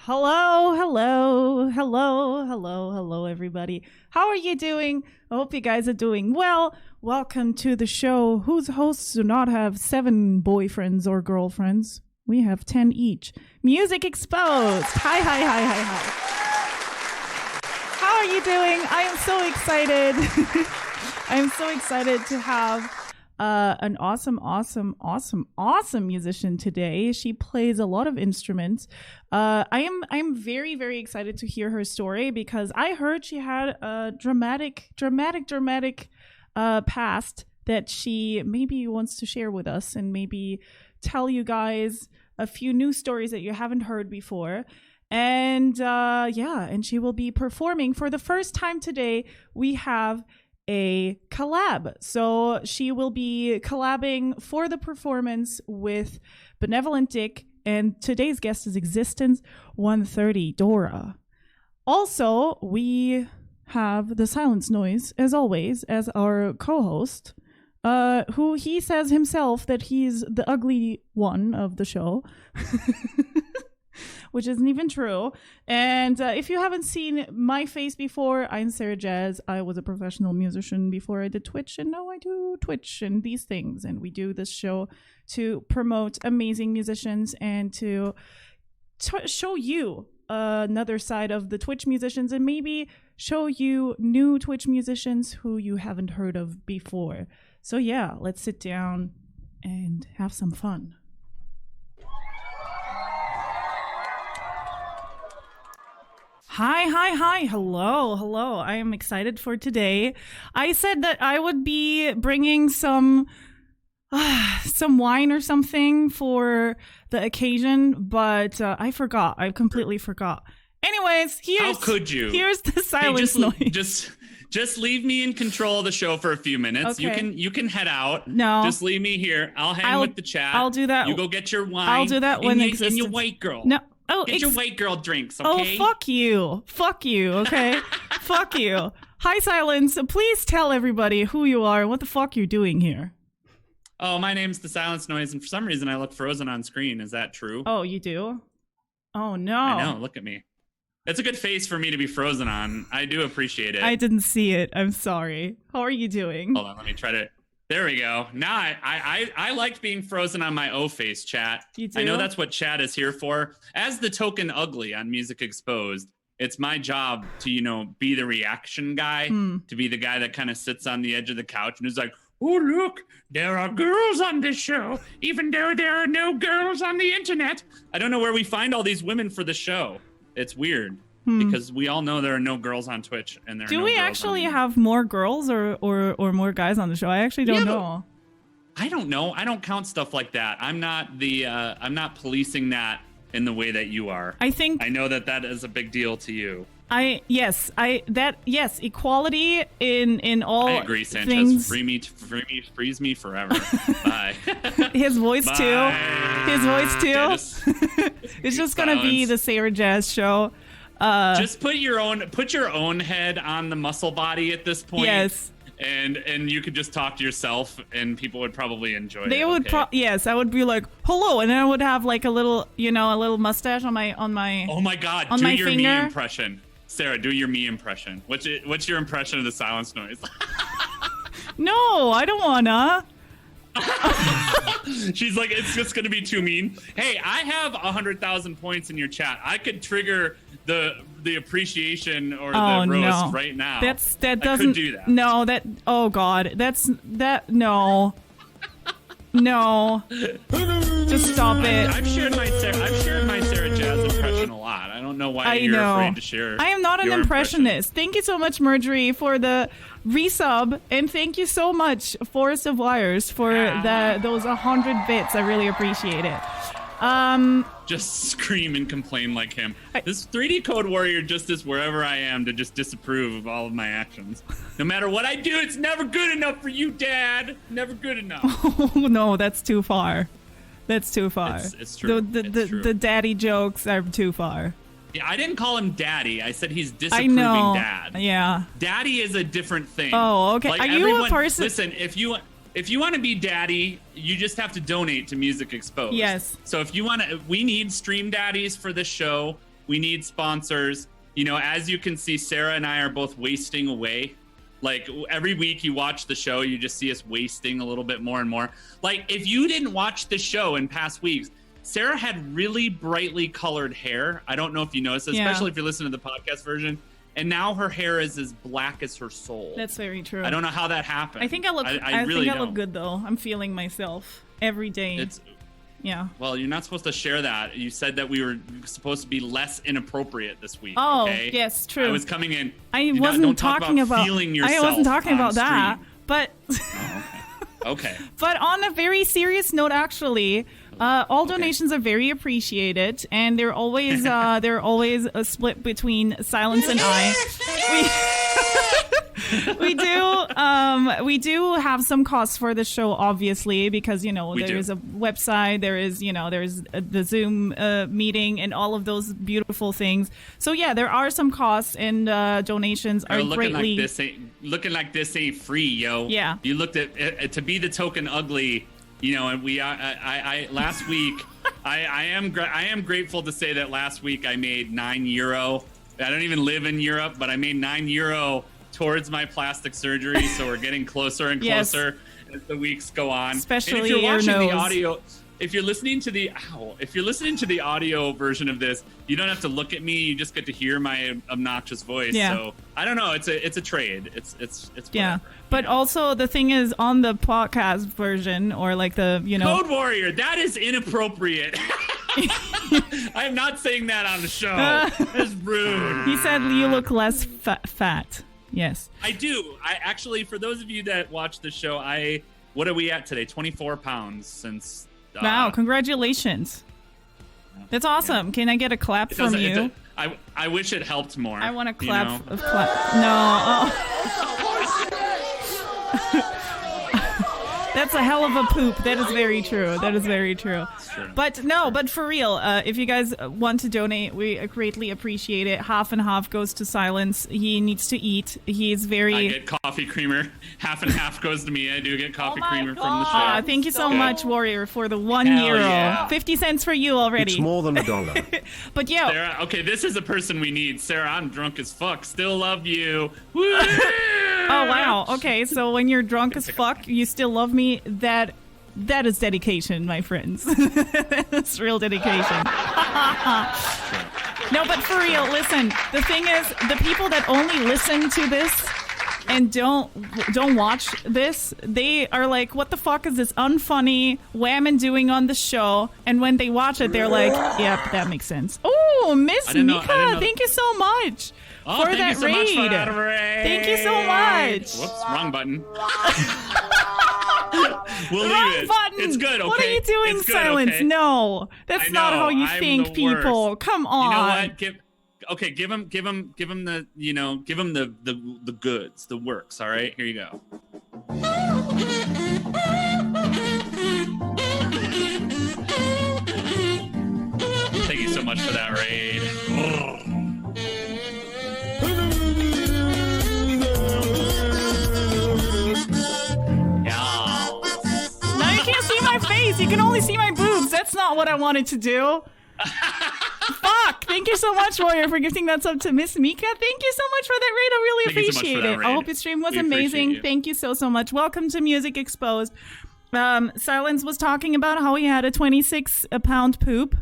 Hello, everybody. How are you doing? I hope you guys are doing well. Welcome to the show whose hosts do not have 7 boyfriends or girlfriends. We have 10 each. Music Exposed. Hi. How are you doing? I am so excited. I am so excited to have an awesome musician today. She plays a lot of instruments. I'm very, very excited to hear her story because I heard she had a dramatic past that she maybe wants to share with us and maybe tell you guys a few new stories that you haven't heard before. And and she will be performing for the first time today. We have a collab. So she will be collabing for the performance with Benevolent Dick, and today's guest is Existence130, Dora. Also, we have the Silence Noise, as always, as our co-host, who he says himself that he's the ugly one of the show. Which isn't even true. And if you haven't seen my face before, I'm Sarah Jazz. I was a professional musician before I did Twitch, and now I do Twitch and these things. And we do this show to promote amazing musicians and to show you another side of the Twitch musicians and maybe show you new Twitch musicians who you haven't heard of before. So yeah, let's sit down and have some fun. Hi. Hello. I am excited for today. I said that I would be bringing some wine or something for the occasion, but I forgot. I completely forgot. Anyways, how could you? Here's the silence noise. Just leave me in control of the show for a few minutes. Okay. You can head out. No. Just leave me here. I'll hang with the chat. I'll do that. You go get your wine. I'll do that when and your white girl. No. Get your white girl drinks, okay? Oh, fuck you, okay? Fuck you. Hi, Silence. Please tell everybody who you are and what the fuck you're doing here. Oh, my name's the Silence Noise, and for some reason I look frozen on screen. Is that true? Oh, you do? Oh, no. I know, look at me. It's a good face for me to be frozen on. I do appreciate it. I didn't see it. I'm sorry. How are you doing? Hold on, let me try to... There we go. Now I liked being frozen on my O face, chat. You do? I know that's what chat is here for. As the token ugly on Music Exposed, it's my job to, be the reaction guy, to be the guy that kind of sits on the edge of the couch and is like, oh, look, there are girls on this show, even though there are no girls on the internet. I don't know where we find all these women for the show. It's weird. Because we all know there are no girls on Twitch, and there are do no we girls actually on have more girls or more guys on the show? I actually don't know. I don't know. I don't count stuff like that. I'm not policing that in the way that you are. I know that is a big deal to you. Yes, equality in all. I agree, Sanchez. Things. Freeze me forever. Bye. His voice Bye. too. His voice too. Yeah, it's just gonna be the Sarah Jazz show. Just put your own head on the muscle body at this point. Yes. And you could just talk to yourself, and people would probably enjoy it. They would, yes. I would be like, "Hello," and then I would have like a little mustache on my. Oh my God! On do my your finger. me impression, Sarah. Do your me impression. What's your impression of the Silence Noise? No, I don't wanna. She's like, it's just gonna be too mean. Hey, I have 100,000 points in your chat. I could trigger the appreciation or the roast right now. That doesn't. I could do that. No, that. Oh God, no. No. Just stop it. I've shared my Sarah Jazz impression a lot. I don't know why you're afraid to share. I am not an impressionist. Thank you so much, Marjorie, for the resub, and thank you so much, Forest of Wires, for those 100 bits. I really appreciate it. Just scream and complain like him. This 3D Code Warrior just is wherever I am to just disapprove of all of my actions. No matter what I do, it's never good enough for you, Dad. Never good enough. Oh, no, that's too far. That's too far. It's true. The daddy jokes are too far. Yeah, I didn't call him daddy. I said he's disapproving dad. Yeah. Daddy is a different thing. Oh, okay. Like, are you a person? Listen, if you want to be daddy, you just have to donate to Music Exposed. Yes. So if you want to, we need stream daddies for this show. We need sponsors. You know, as you can see, Sarah and I are both wasting away. Like every week you watch the show, you just see us wasting a little bit more and more. Like if you didn't watch the show in past weeks, Sarah had really brightly colored hair. I don't know if you noticed, especially if you're listening to the podcast version. And now her hair is as black as her soul. That's very true. I don't know how that happened. I think I look. I really think I don't. look good though. I'm feeling myself every day. Yeah. Well, you're not supposed to share that. You said that we were supposed to be less inappropriate this week. Oh, okay? yes, true. I was coming in. I wasn't talking about feeling yourself. I wasn't talking about that. But okay. But on a very serious note, actually, all donations are very appreciated, and they're always a split between Silence and I. We do have some costs for the show, obviously, because there is a website, there's the Zoom meeting and all of those beautiful things. So yeah, there are some costs, and donations are greatly looking like this ain't free, yo. Yeah, you looked at to be the token ugly, and we I last week I am grateful to say that last week I made €9. I don't even live in Europe, but I made €9 towards my plastic surgery, so we're getting closer and closer as the weeks go on. Especially and if you're your watching nose. the audio, if you're listening to the audio version of this, you don't have to look at me. You just get to hear my obnoxious voice. Yeah. So I don't know. It's a trade. It's yeah. whatever, But also the thing is, on the podcast version, or like the Code Warrior, that is inappropriate. I'm not saying that on the show. That's rude. He said you look less fat. Yes, I do. I actually, for those of you that watch the show, what are we at today? 24 pounds since. Wow! Congratulations. That's awesome. Yeah. Can I get a clap from you? I wish it helped more. I want a clap. No. That's a hell of a poop. That is very true. That is very true. But for real, if you guys want to donate, we greatly appreciate it. Half and half goes to Silence. He needs to eat. He's very... I get coffee creamer. Half and half goes to me. I do get coffee creamer from the show. Thank you so much, Warrior, for the €1. Yeah. 50 cents for you already. It's more than $1. But yeah. Sarah, okay, this is a person we need. Sarah, I'm drunk as fuck. Still love you. Woo! Oh, wow. Okay, so when you're drunk as fuck, you still love me. That is dedication, my friends. That's real dedication. No, but for real, listen. The thing is, the people that only listen to this and don't watch this, they are like, what the fuck is this unfunny Whammon doing on the show? And when they watch it, they're like, yep, that makes sense. Oh, Miss Mika, thank you so much. Oh, for that raid. Thank you so much. Whoops, wrong button. We'll leave wrong it. Button. It's good, okay? What are you doing, it's good, Silence? okay? No, that's not how you think, people. Worst. Come on. You know what? Give him the goods, the works. All right, here you go. Thank you so much for that raid. Face. You can only see my boobs. That's not what I wanted to do. Fuck. Thank you so much, Warrior, for gifting that sub to Miss Mika. Thank you so much for that raid. I really appreciate it. I hope your stream was amazing. Thank you so much. Welcome to Music Exposed. Silence was talking about how he had a 26-pound poop.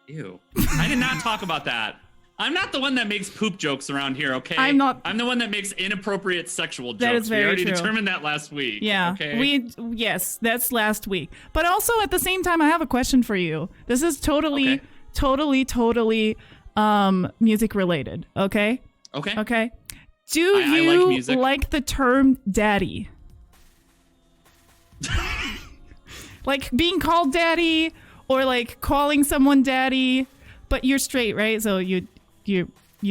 Ew. I did not talk about that. I'm not the one that makes poop jokes around here, okay? I'm not. I'm the one that makes inappropriate sexual jokes. That is very true. We already true. determined that last week. Yeah. Okay? Yes, that's last week. But also at the same time, I have a question for you. This is totally music related, okay? Okay. Do you I like music. Like the term daddy? Like being called daddy, or like calling someone daddy, but you're straight, right? So you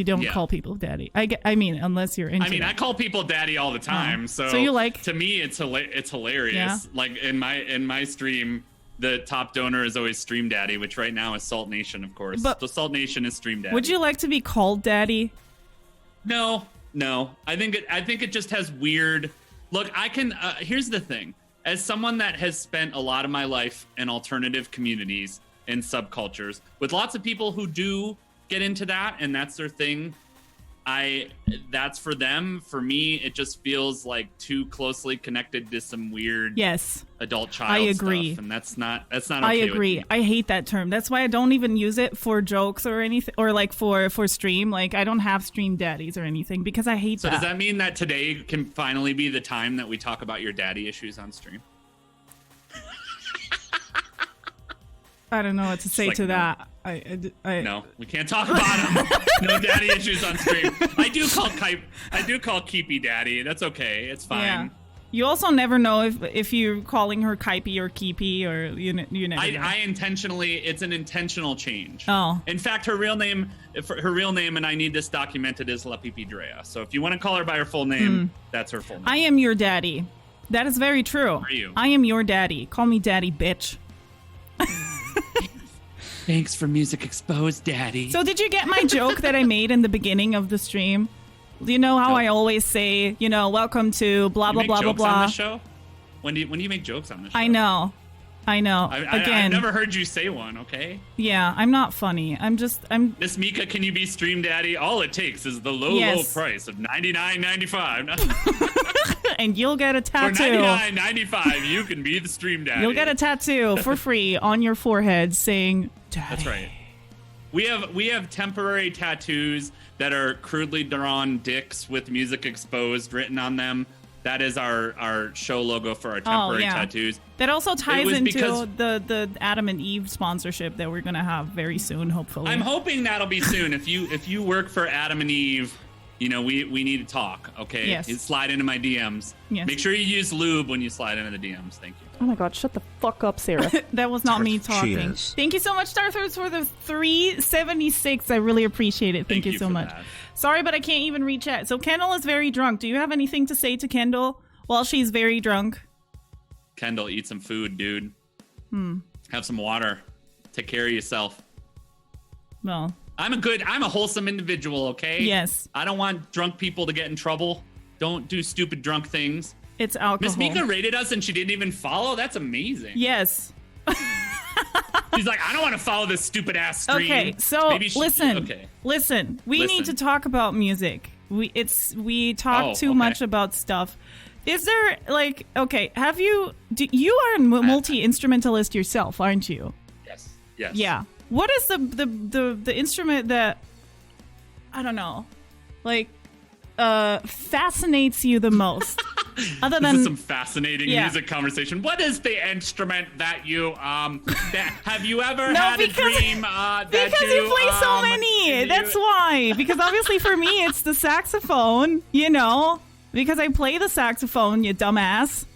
don't call people daddy. I mean, unless you're into I call people daddy all the time. So you like, to me, it's hilarious. Yeah. Like in my stream, the top donor is always Stream Daddy, which right now is Salt Nation, of course. But the Salt Nation is Stream Daddy. Would you like to be called daddy? No. I think it just has weird. Look, I can. Here's the thing. As someone that has spent a lot of my life in alternative communities, in subcultures with lots of people who do get into that and that's their thing. That's for them. For me, it just feels like too closely connected to some weird adult child I agree. stuff, and that's not okay. I agree. With me. I hate that term. That's why I don't even use it for jokes or anything, or like for stream. Like I don't have stream daddies or anything because I hate that. So does that mean that today can finally be the time that we talk about your daddy issues on stream? I don't know what to say like, to no. that. No, we can't talk about them. No daddy issues on stream. I do call Keepy daddy. That's okay. It's fine. Yeah. You also never know if you're calling her Kipey or Keepy or you never know. I intentionally, it's an intentional change. Oh. In fact, her real name, and I need this documented, is La Pipi Drea. So if you want to call her by her full name, that's her full name. I am your daddy. That is very true. Are you? I am your daddy. Call me daddy, bitch. Thanks for Music Exposed, Daddy. So did you get my joke that I made in the beginning of the stream? Do you know how I always say, welcome to blah, blah, blah, blah, blah. On the show? When do you make jokes on the show? I know. I've never heard you say one, okay? Yeah, I'm not funny. I'm Miss Mika, can you be Stream Daddy? All it takes is the low price of $99.95. And you'll get a tattoo. For $99.95, you can be the Stream Daddy. You'll get a tattoo for free on your forehead saying Daddy. That's right. We have temporary tattoos that are crudely drawn dicks with Music Exposed written on them. That is our show logo for our temporary tattoos. That also ties into the Adam and Eve sponsorship that we're gonna have very soon, hopefully. I'm hoping that'll be soon. If you work for Adam and Eve, we need to talk, okay? Yes. You slide into my DMs. Yes. Make sure you use lube when you slide into the DMs. Thank you. Oh my God, shut the fuck up, Sarah. That was not me talking. Cheers. Thank you so much, Starthroats, for the 376. I really appreciate it. Thank you so much. That. Sorry, but I can't even reach out. So Kendall is very drunk. Do you have anything to say to Kendall while she's very drunk? Kendall, eat some food, dude. Have some water. Take care of yourself. Well, I'm a wholesome individual, okay? Yes. I don't want drunk people to get in trouble. Don't do stupid drunk things. It's alcohol. Miss Mika rated us and she didn't even follow? That's amazing. Yes. She's like, I don't want to follow this stupid ass stream. Okay, so listen. We need to Listen. talk about music. We talk too much about stuff. Is there have you are a multi-instrumentalist yourself, aren't you? Yes. Yeah. What is the instrument that I don't know, fascinates you the most? Other than this is some fascinating music conversation. What is the instrument that you have you ever had a dream that because you play so many. That's why. Because obviously for me it's the saxophone, because I play the saxophone, you dumbass.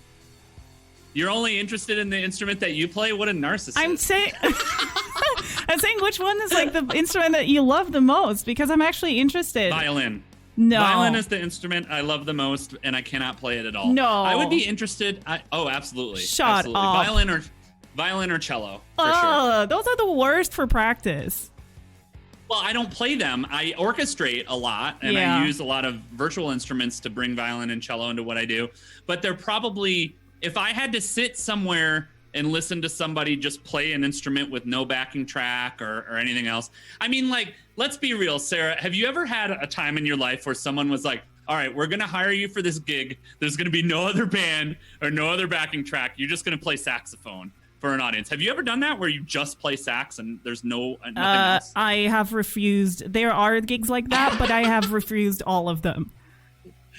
You're only interested in the instrument that you play? What a narcissist. I'm saying which one is the instrument that you love the most, because I'm actually interested. Violin. No. Violin is the instrument I love the most, and I cannot play it at all. No. I would be interested. Absolutely. Shut absolutely. up. Violin or cello, for sure. Those are the worst for practice. Well, I don't play them. I orchestrate a lot, and I use a lot of virtual instruments to bring violin and cello into what I do. But they're probably, if I had to sit somewhere and listen to somebody just play an instrument with no backing track or anything else. I mean, let's be real, Sarah. Have you ever had a time in your life where someone was like, all right, we're going to hire you for this gig. There's going to be no other band or no other backing track. You're just going to play saxophone for an audience. Have you ever done that where you just play sax and there's nothing else? I have refused. There are gigs like that, but I have refused all of them.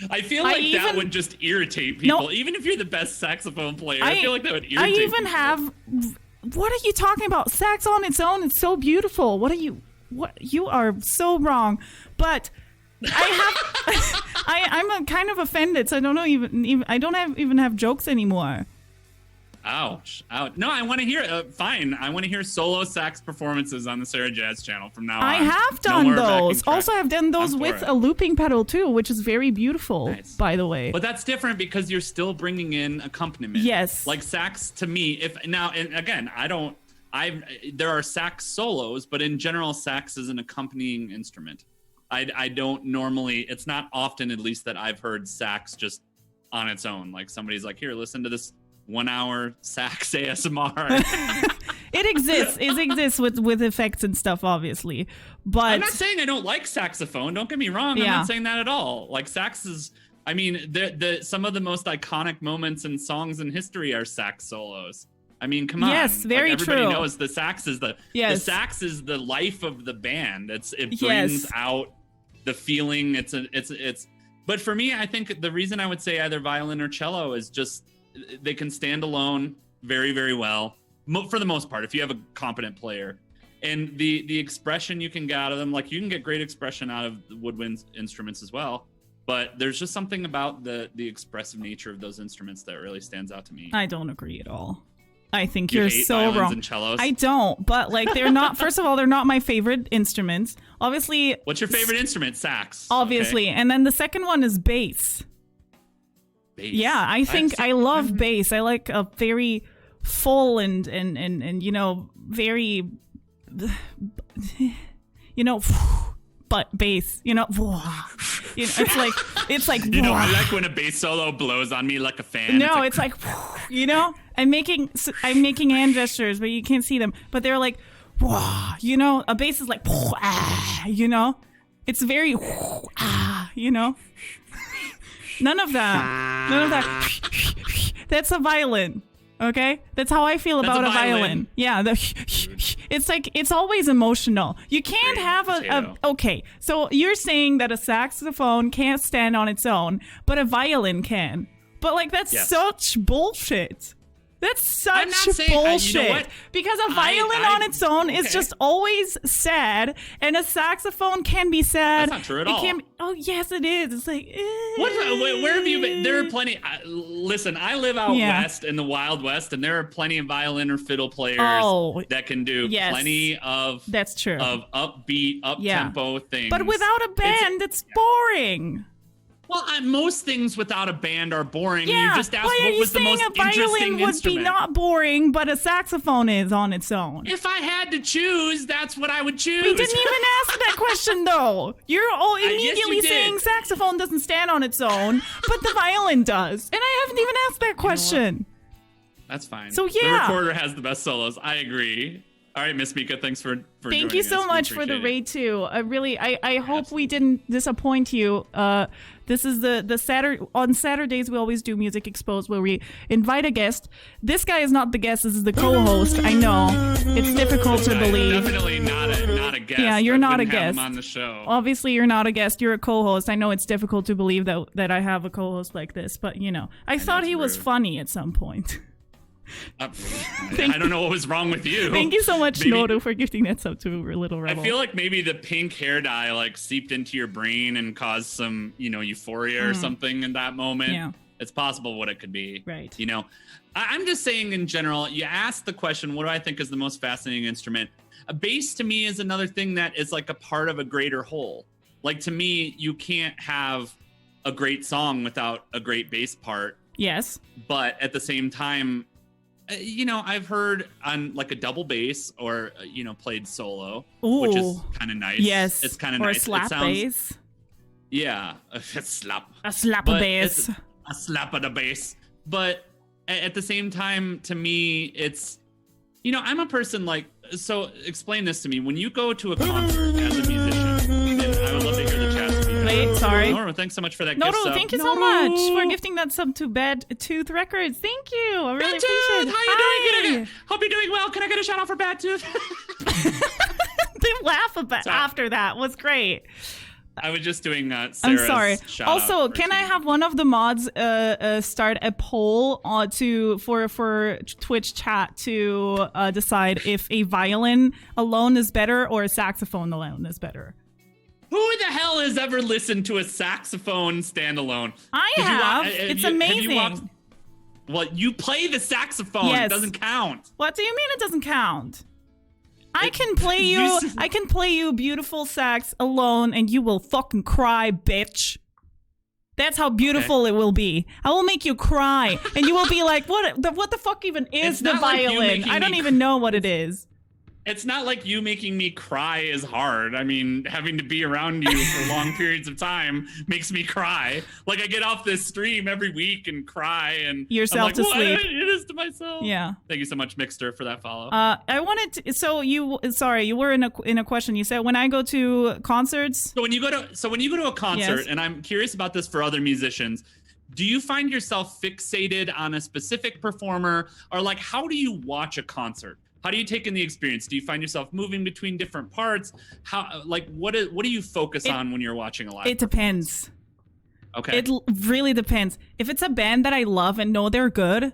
I feel like that would just irritate people. No, even if you're the best saxophone player, I feel like that would irritate people. What are you talking about? Sax on its own, it's so beautiful. You are so wrong. But I'm kind of offended, so I don't know I don't even have jokes anymore. Ouch. No, I want to hear, fine. I want to hear solo sax performances on the Sarah Jazz channel from now on. I have done those. Also, I've done those with a looping pedal too, which is very beautiful, by the way. But that's different because you're still bringing in accompaniment. Yes. Like sax to me, there are sax solos, but in general, sax is an accompanying instrument. I don't normally, it's not often at least that I've heard sax just on its own. Like somebody's like, here, listen to this 1 hour sax ASMR. It exists. It exists with effects and stuff, obviously. But I'm not saying I don't like saxophone. Don't get me wrong. I'm not saying that at all. Like sax is, I mean, some of the most iconic moments in songs in history are sax solos. I mean, come on. Yes, very like, everybody true. knows the sax is the sax is the life of the band. It brings out the feeling. But for me, I think the reason I would say either violin or cello is just they can stand alone very, very well for the most part. If you have a competent player, and the expression you can get out of them, like you can get great expression out of the woodwind instruments as well. But there's just something about the expressive nature of those instruments that really stands out to me. I don't agree at all. I think you you're hate so violins wrong. And cellos? I don't, but like they're not. First of all, they're not my favorite instruments. Obviously. What's your favorite instrument? Sax. Obviously, and then the second one is bass. Bass. Yeah, I love bass. I like a very full and you know very, you know, but bass. You know, it's like. You know, I like when a bass solo blows on me like a fan. No, it's like you know. I'm making hand gestures, but you can't see them. But they're like, you know, a bass is like, you know, it's very, you know, none of that. That's a violin. Okay, that's how I feel about a violin. Yeah, it's like it's always emotional. You can't have a okay. So you're saying that a saxophone can't stand on its own, but a violin can. But like that's such bullshit. That's such bullshit. You know because a violin on its own is just always sad, and a saxophone can be sad. That's not true at all. Oh, yes, it is. It's like, where have you been? There are plenty. Listen, I live out west in the Wild West, and there are plenty of violin or fiddle players that can do plenty of that's true of upbeat, up-tempo things. But without a band, it's boring. Well, most things without a band are boring. Yeah. You just asked what was the most interesting instrument. A violin would be not boring, but a saxophone is on its own. If I had to choose, that's what I would choose. We didn't even ask that question, though. You're all immediately saying saxophone doesn't stand on its own, but the violin does. And I haven't even asked that question. That's fine. So, the recorder has the best solos. I agree. All right, Miss Mika, thanks for Thank you so much for the raid too. I hope we didn't disappoint you. This is the Saturday on Saturdays we always do Music Exposed where we invite a guest. This guy is not the guest. This is the co-host. I know it's difficult to believe. Definitely not a guest. Yeah, you're not a guest. Have him on the show. Obviously, you're not a guest. You're a co-host. I know it's difficult to believe that I have a co-host like this, but you know, I thought he was funny at some point. I don't know what was wrong with you. Thank you so much, Noru, for gifting that sub to Little Rebel. I feel like maybe the pink hair dye like seeped into your brain and caused some, you know, euphoria or something in that moment. Yeah. It's possible what it could be. Right. You know, I'm just saying in general, you asked the question, what do I think is the most fascinating instrument? A bass to me is another thing that is like a part of a greater whole. Like to me, you can't have a great song without a great bass part. Yes. But at the same time, you know, I've heard on like a double bass or, you know, played solo, which is kind of nice. Yes. It's kind of nice. Or a slap bass. Yeah. A slap. A slap a bass. A slap of the bass. But at the same time, to me, it's, you know, I'm a person like, so explain this to me. When you go to a concert as a musician, and I would love to hear the chat. Wait, sorry. Nora, thanks so much for that gift sub. Thank you so much for gifting that sub to Bad Tooth Records. Thank you. I really appreciate it. How you doing? Hope you're doing well. Can I get a shout out for Bad Tooth? The laugh after that was great. I was just doing Sarah's I'm sorry. Shout also, out can I have one of the mods start a poll for Twitch chat to decide if a violin alone is better or a saxophone alone is better? Who the hell has ever listened to a saxophone standalone? I have. It's amazing. Well, you play the saxophone. Yes. It doesn't count. What do you mean it doesn't count? I can play you beautiful sax alone and you will fucking cry, bitch. That's how beautiful it will be. I will make you cry and you will be like, what the fuck even is the violin? I don't even know what it is. It's not like you making me cry is hard. I mean, having to be around you for long periods of time makes me cry. Like I get off this stream every week and cry and yourself to sleep. What? It is to myself. Yeah. Thank you so much, Mixter, for that follow. I wanted to, so you were in a question. You said when I go to concerts. So when you go to a concert, Yes. and I'm curious about this for other musicians, do you find yourself fixated on a specific performer, or like how do you watch a concert? How do you take in the experience? Do you find yourself moving between different parts? How, like, what do you focus on when you're watching a live? It depends. Okay. It really depends. If it's a band that I love and know they're good,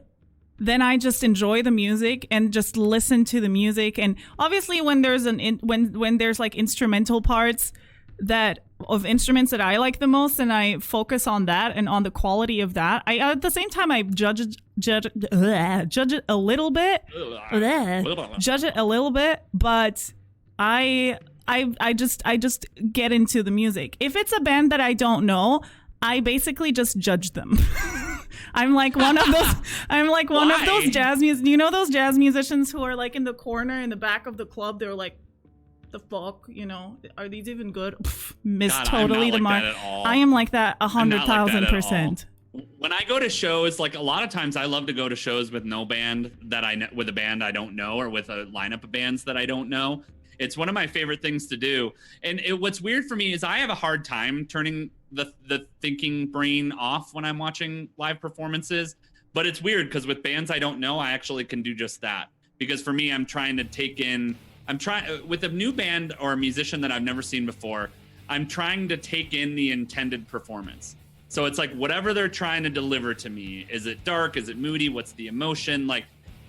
then I just enjoy the music and just listen to the music. And obviously, when there's when there's like instrumental parts of instruments that I like the most, and I focus on that and on the quality of that. I at the same time I judge it a little bit, but I just get into the music. If it's a band that I don't know, I basically just judge them. I'm like one of those. I'm like one of those jazz musicians. You know those jazz musicians who are like in the corner in the back of the club. They're like, the fuck, you know, are these even good? Miss God, totally the mark. I am like that 100,000%. When I go to shows, like a lot of times I love to go to shows with no band with a band I don't know, or with a lineup of bands that I don't know. It's one of my favorite things to do. And what's weird for me is I have a hard time turning the thinking brain off when I'm watching live performances. But it's weird because with bands I don't know, I actually can do just that. Because for me, I'm trying with a new band or a musician that I've never seen before, I'm trying to take in the intended performance. So it's like whatever they're trying to deliver to me, is it dark? Is it moody? What's the emotion? Like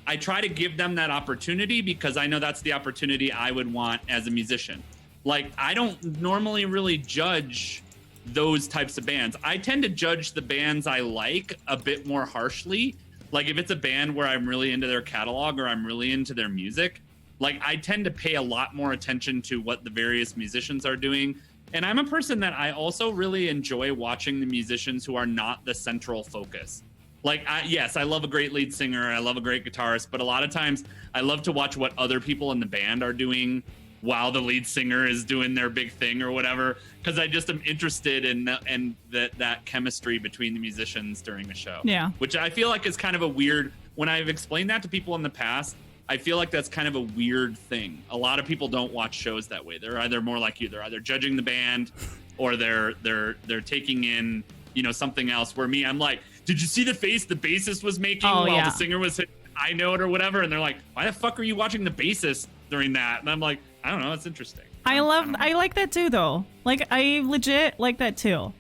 I try to give them that opportunity because I know that's the opportunity I would want as a musician. Like I don't normally really judge those types of bands. I tend to judge the bands I like a bit more harshly. Like if it's a band where I'm really into their catalog or I'm really into their music, like I tend to pay a lot more attention to what the various musicians are doing. And I'm a person that I also really enjoy watching the musicians who are not the central focus. Like, yes, I love a great lead singer. I love a great guitarist. But a lot of times I love to watch what other people in the band are doing while the lead singer is doing their big thing or whatever. Because I just am interested in that chemistry between the musicians during a show. Yeah. Which I feel like is kind of a weird, when I've explained that to people in the past, I feel like that's kind of a weird thing. A lot of people don't watch shows that way. They're either more like you. They're either judging the band or they're taking in, you know, something else. Where me, I'm like, did you see the face the bassist was making while the singer was hitting a high note or whatever? And they're like, why the fuck are you watching the bassist during that? And I'm like, I don't know. It's interesting. I like that too, though. Like I legit like that too.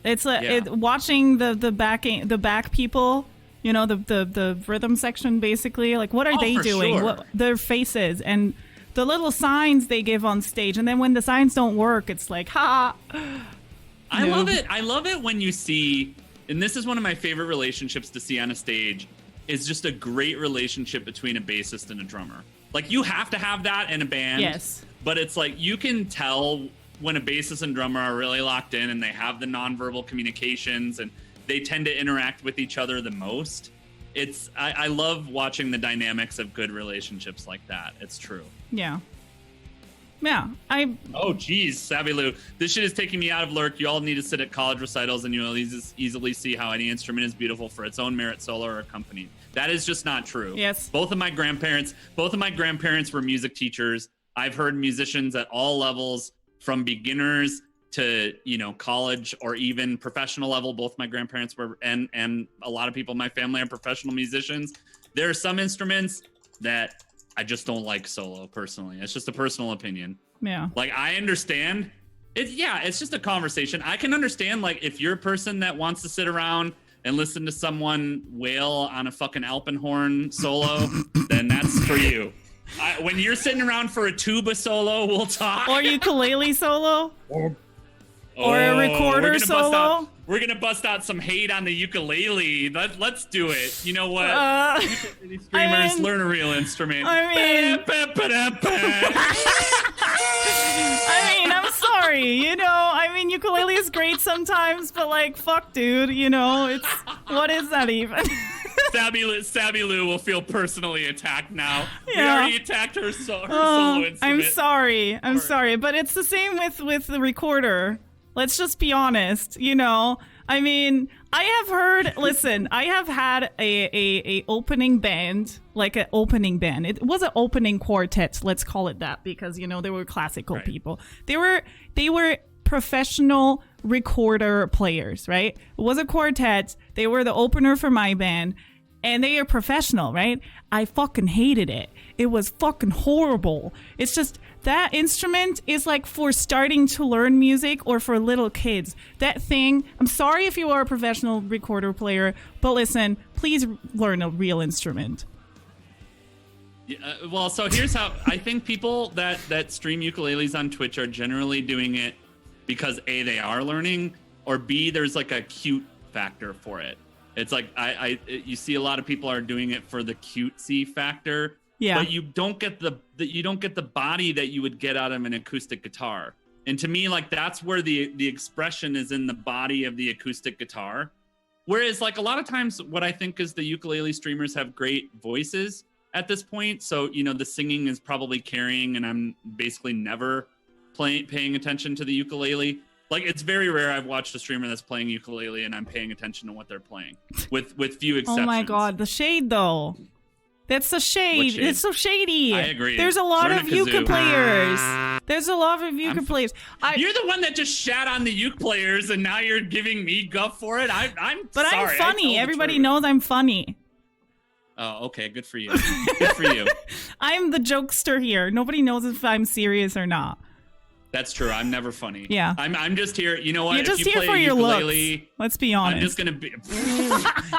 It's watching the back people. You know, the rhythm section, basically. Like, what are they doing? Sure. What their faces and the little signs they give on stage. And then when the signs don't work, it's like, ha. I love it. I love it when you see, and this is one of my favorite relationships to see on a stage, is just a great relationship between a bassist and a drummer. Like, you have to have that in a band. Yes. But it's like, you can tell when a bassist and drummer are really locked in and they have the nonverbal communications and they tend to interact with each other the most. I love watching the dynamics of good relationships like that. It's true. Yeah. Oh, geez, Savvy Lou. This shit is taking me out of Lurk. You all need to sit at college recitals and you'll easily see how any instrument is beautiful for its own merit, solo or accompanied. That is just not true. Yes. Both of my grandparents were music teachers. I've heard musicians at all levels, from beginners to, you know, college or even professional level. Both my grandparents were, and a lot of people in my family are professional musicians. There are some instruments that I just don't like solo personally. It's just a personal opinion. Yeah. Like, I understand it's just a conversation. I can understand, like, if you're a person that wants to sit around and listen to someone wail on a fucking alpenhorn solo, then that's for you. When you're sitting around for a tuba solo, we'll talk. Or ukulele solo. Or a recorder solo. We're going to bust out some hate on the ukulele. Let's do it. You know what? Ukulele streamers, learn a real instrument. I'm sorry. You know, ukulele is great sometimes, but like, fuck, dude. You know, what is that even? Stabby Lou will feel personally attacked now. Yeah. We already attacked her solo instrument. I'm sorry, but it's the same with the recorder. Let's just be honest, you know. I mean, I have had a opening band, like an opening band. It was an opening quartet, let's call it that, because you know they were classical people. They were professional recorder players, right? It was a quartet. They were the opener for my band, and they are professional, right? I fucking hated it. It was fucking horrible. It's just that instrument is like for starting to learn music or for little kids. That thing, I'm sorry if you are a professional recorder player, but listen, please learn a real instrument. Well, so here's how I think people that stream ukuleles on Twitch are generally doing it because A, they are learning, or B, there's like a cute factor for it. It's like you see a lot of people are doing it for the cutesy factor. Yeah. But you don't get the body that you would get out of an acoustic guitar. And to me, like that's where the expression is in the body of the acoustic guitar. Whereas like a lot of times what I think is the ukulele streamers have great voices at this point. So, you know, the singing is probably carrying, and I'm basically never paying attention to the ukulele. Like it's very rare I've watched a streamer that's playing ukulele and I'm paying attention to what they're playing, with few exceptions. Oh my God, the shade though. That's the shade. It's so shady. I agree. There's a lot of uke players. There's a lot of uke players. You're the one that just shat on the uke players, and now you're giving me guff for it. I'm But sorry. I'm funny. Everybody knows I'm funny. Oh, okay. Good for you. Good for you. I'm the jokester here. Nobody knows if I'm serious or not. That's true. I'm never funny. Yeah. I'm just here. You know what? You're just if you here play for your ukulele, looks. Let's be honest. I'm just gonna be.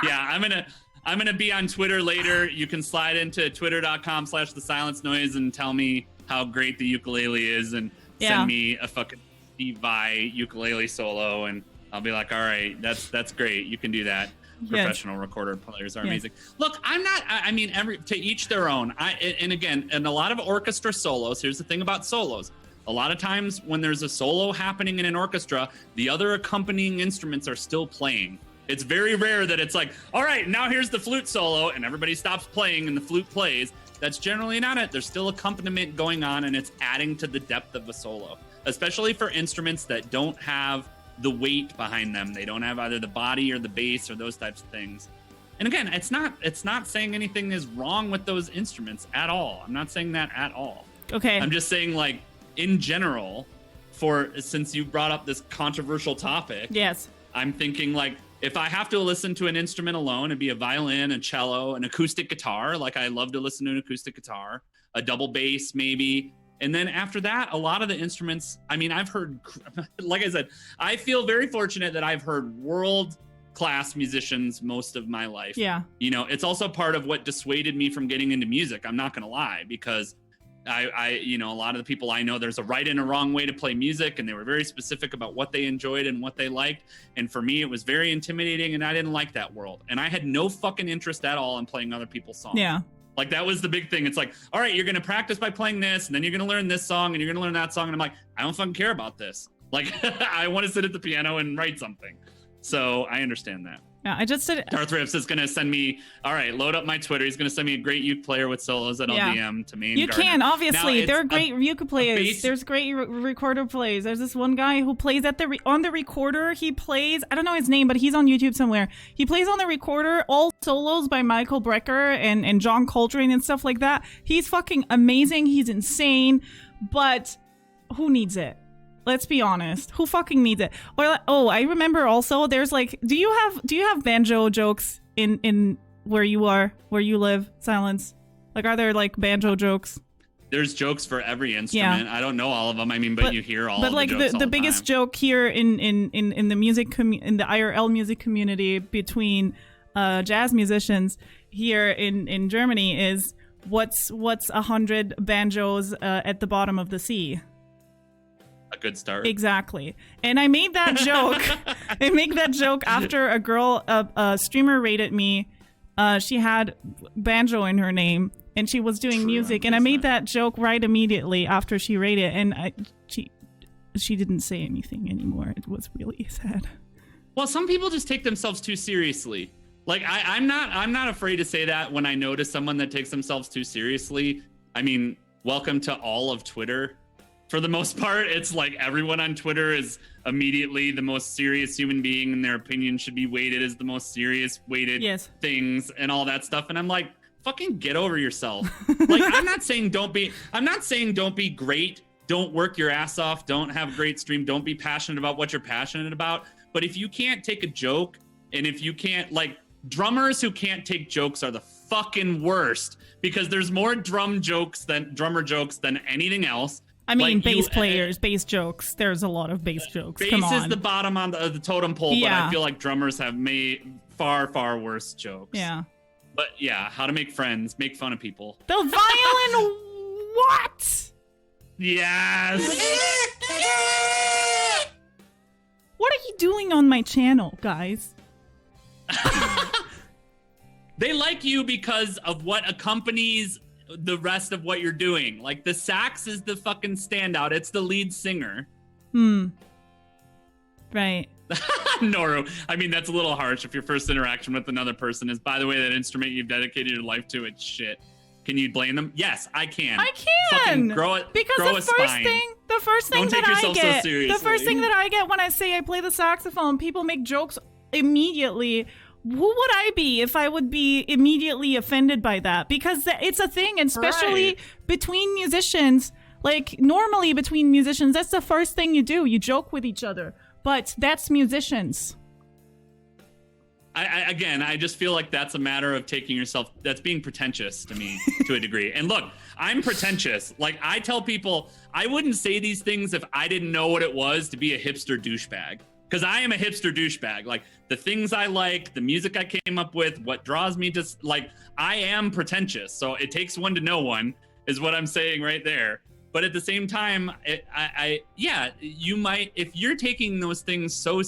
Yeah. I'm gonna be on Twitter later. You can slide into twitter.com/thesilencenoise and tell me how great the ukulele is, and send me a fucking Steve Vai ukulele solo, and I'll be like, all right, that's great. You can do that. Professional recorder players are amazing. Look, I mean, to each their own. And again, in a lot of orchestra solos, here's the thing about solos. A lot of times when there's a solo happening in an orchestra, the other accompanying instruments are still playing. It's very rare that it's like, all right, now here's the flute solo, and everybody stops playing and the flute plays. That's generally not it. There's still accompaniment going on, and it's adding to the depth of a solo, especially for instruments that don't have the weight behind them. They don't have either the body or the bass or those types of things. And again, it's not saying anything is wrong with those instruments at all. I'm not saying that at all. Okay. I'm just saying, like, in general, since you brought up this controversial topic, yes, I'm thinking like, if I have to listen to an instrument alone, it'd be a violin, a cello, an acoustic guitar. Like I love to listen to an acoustic guitar, a double bass maybe. And then after that, a lot of the instruments, I mean, I've heard, like I said, I feel very fortunate that I've heard world-class musicians most of my life. Yeah. You know, it's also part of what dissuaded me from getting into music. I'm not going to lie, because I, you know, a lot of the people I know, there's a right and a wrong way to play music, and they were very specific about what they enjoyed and what they liked. And for me, it was very intimidating, and I didn't like that world. And I had no fucking interest at all in playing other people's songs. Yeah. Like that was the big thing. It's like, all right, you're going to practice by playing this, and then you're going to learn this song, and you're going to learn that song. And I'm like, I don't fucking care about this. Like, I want to sit at the piano and write something. So I understand that. Yeah, I just said Darth Rips is going to send me, all right, load up my Twitter. He's going to send me a great uke player with solos that I'll DM to me. And you Gardner. Can, obviously. There are great uke players. There's great recorder players. There's this one guy who plays on the recorder. He plays, I don't know his name, but he's on YouTube somewhere. He plays on the recorder all solos by Michael Brecker and John Coltrane and stuff like that. He's fucking amazing. He's insane. But who needs it? Let's be honest. Who fucking needs it? Or I remember also there's like, do you have banjo jokes in where you live, Silence? Like, are there like banjo jokes? There's jokes for every instrument. I don't know all of them. I mean, but you hear all of the jokes all the time. But like the biggest joke here in the music in the IRL music community between jazz musicians here in Germany is what's 100 banjos at the bottom of the sea? A good start. Exactly. And I made that joke. I make that joke after a girl, a streamer rated me. She had banjo in her name and she was doing music. And I made that joke right immediately after she rated it. And she didn't say anything anymore. It was really sad. Well, some people just take themselves too seriously. Like I'm not afraid to say that when I notice someone that takes themselves too seriously. I mean, welcome to all of Twitter. For the most part, it's like everyone on Twitter is immediately the most serious human being, and their opinion should be weighted as the most serious weighted things and all that stuff. And I'm like, fucking get over yourself. Like, I'm not saying don't be great. Don't work your ass off. Don't have a great stream. Don't be passionate about what you're passionate about. But if you can't take a joke, and if you can't, like, drummers who can't take jokes are the fucking worst, because there's more drummer jokes than anything else. I mean, like bass jokes. There's a lot of bass jokes. Bass is the bottom on the totem pole, but I feel like drummers have made far, far worse jokes. Yeah. But yeah, how to make friends, make fun of people. The violin, what? Yes. What are you doing on my channel, guys? They like you because of what accompanies the rest of what you're doing. Like, the sax is the fucking standout. It's the lead singer. Right. Noru, I mean, that's a little harsh if your first interaction with another person is, by the way, that instrument you've dedicated your life to, it's shit. Can you blame them? Yes, I can. I can. Grow The first thing that I get when I say I play the saxophone, people make jokes immediately. Who would I be if I would be immediately offended by that? Because it's a thing, and especially between musicians. Like, normally between musicians, that's the first thing you do. You joke with each other. But that's musicians. I just feel like that's a matter of taking yourself, that's being pretentious to me to a degree. And look, I'm pretentious. Like, I tell people, I wouldn't say these things if I didn't know what it was to be a hipster douchebag. Because I am a hipster douchebag. Like, the things I like, the music I came up with, what draws me to, like, I am pretentious. So it takes one to know one, is what I'm saying right there. But at the same time, you might, if you're taking those things so,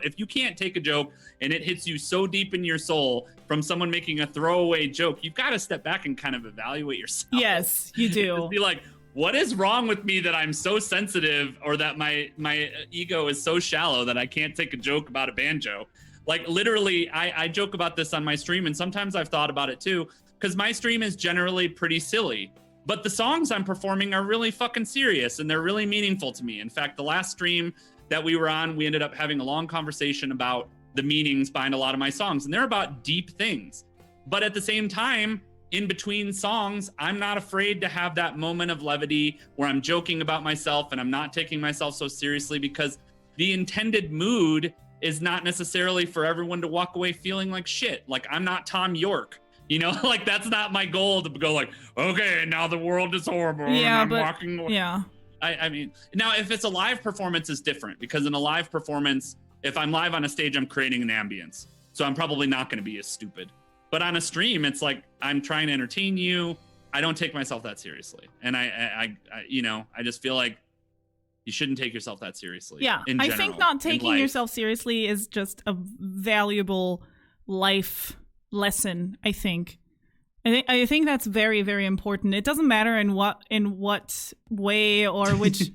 if you can't take a joke and it hits you so deep in your soul from someone making a throwaway joke, you've got to step back and kind of evaluate yourself. Yes, you do. Just be like, what is wrong with me that I'm so sensitive, or that my ego is so shallow that I can't take a joke about a banjo? Like, literally, I joke about this on my stream, and sometimes I've thought about it too, because my stream is generally pretty silly. But the songs I'm performing are really fucking serious, and they're really meaningful to me. In fact, the last stream that we were on, we ended up having a long conversation about the meanings behind a lot of my songs, and they're about deep things. But at the same time, in between songs, I'm not afraid to have that moment of levity where I'm joking about myself and I'm not taking myself so seriously, because the intended mood is not necessarily for everyone to walk away feeling like shit. Like, I'm not Tom York. You know, like, that's not my goal, to go like, okay, now the world is horrible. Yeah, and I'm walking away. Yeah. I mean, now if it's a live performance, is different, because in a live performance, if I'm live on a stage, I'm creating an ambience. So I'm probably not going to be as stupid. But on a stream, it's like, I'm trying to entertain you. I don't take myself that seriously. And I just feel like you shouldn't take yourself that seriously. Yeah. I think not taking yourself seriously is just a valuable life lesson, I think. I think that's very, very important. It doesn't matter in what way or which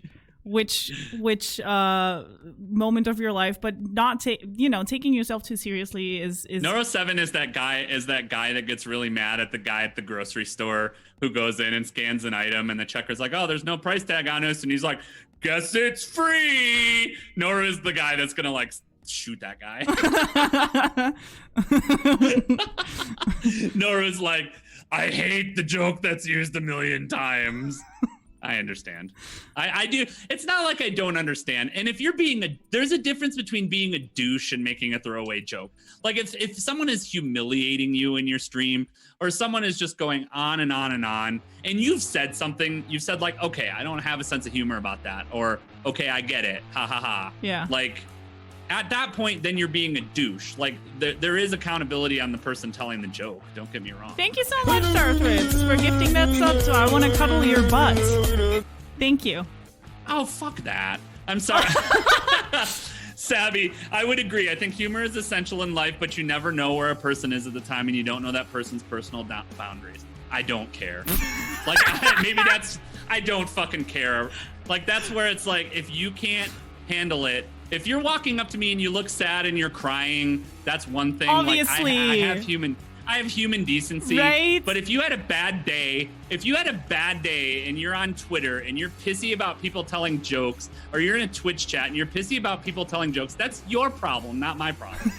moment of your life, but not taking yourself too seriously is Neuro 7 is that guy that gets really mad at the guy at the grocery store who goes in and scans an item, and the checker's like, oh, there's no price tag on this, and he's like, guess it's free. Nora is the guy that's gonna, like, shoot that guy. Nora's like, I hate the joke that's used 1,000,000 times. I understand. I do. It's not like I don't understand. And if you're there's a difference between being a douche and making a throwaway joke. Like, if someone is humiliating you in your stream, or someone is just going on and on and on, and you've said like, okay, I don't have a sense of humor about that, or okay, I get it, ha ha ha. Yeah. Like, at that point, then you're being a douche. Like, there is accountability on the person telling the joke. Don't get me wrong. Thank you so much, Darthritz, for gifting that sub, so I want to cuddle your butt. Thank you. Oh, fuck that. I'm sorry. Savvy, I would agree. I think humor is essential in life, but you never know where a person is at the time, and you don't know that person's personal boundaries. I don't care. Like, I don't fucking care. Like, that's where it's like, if you can't handle it, if you're walking up to me and you look sad and you're crying, that's one thing. Obviously. Like, I have human decency. Right? But if you had a bad day and you're on Twitter and you're pissy about people telling jokes, or you're in a Twitch chat and you're pissy about people telling jokes, that's your problem, not my problem.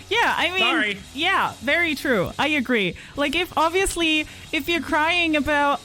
Yeah, I mean, sorry. Yeah, very true. I agree. Like, if you're crying about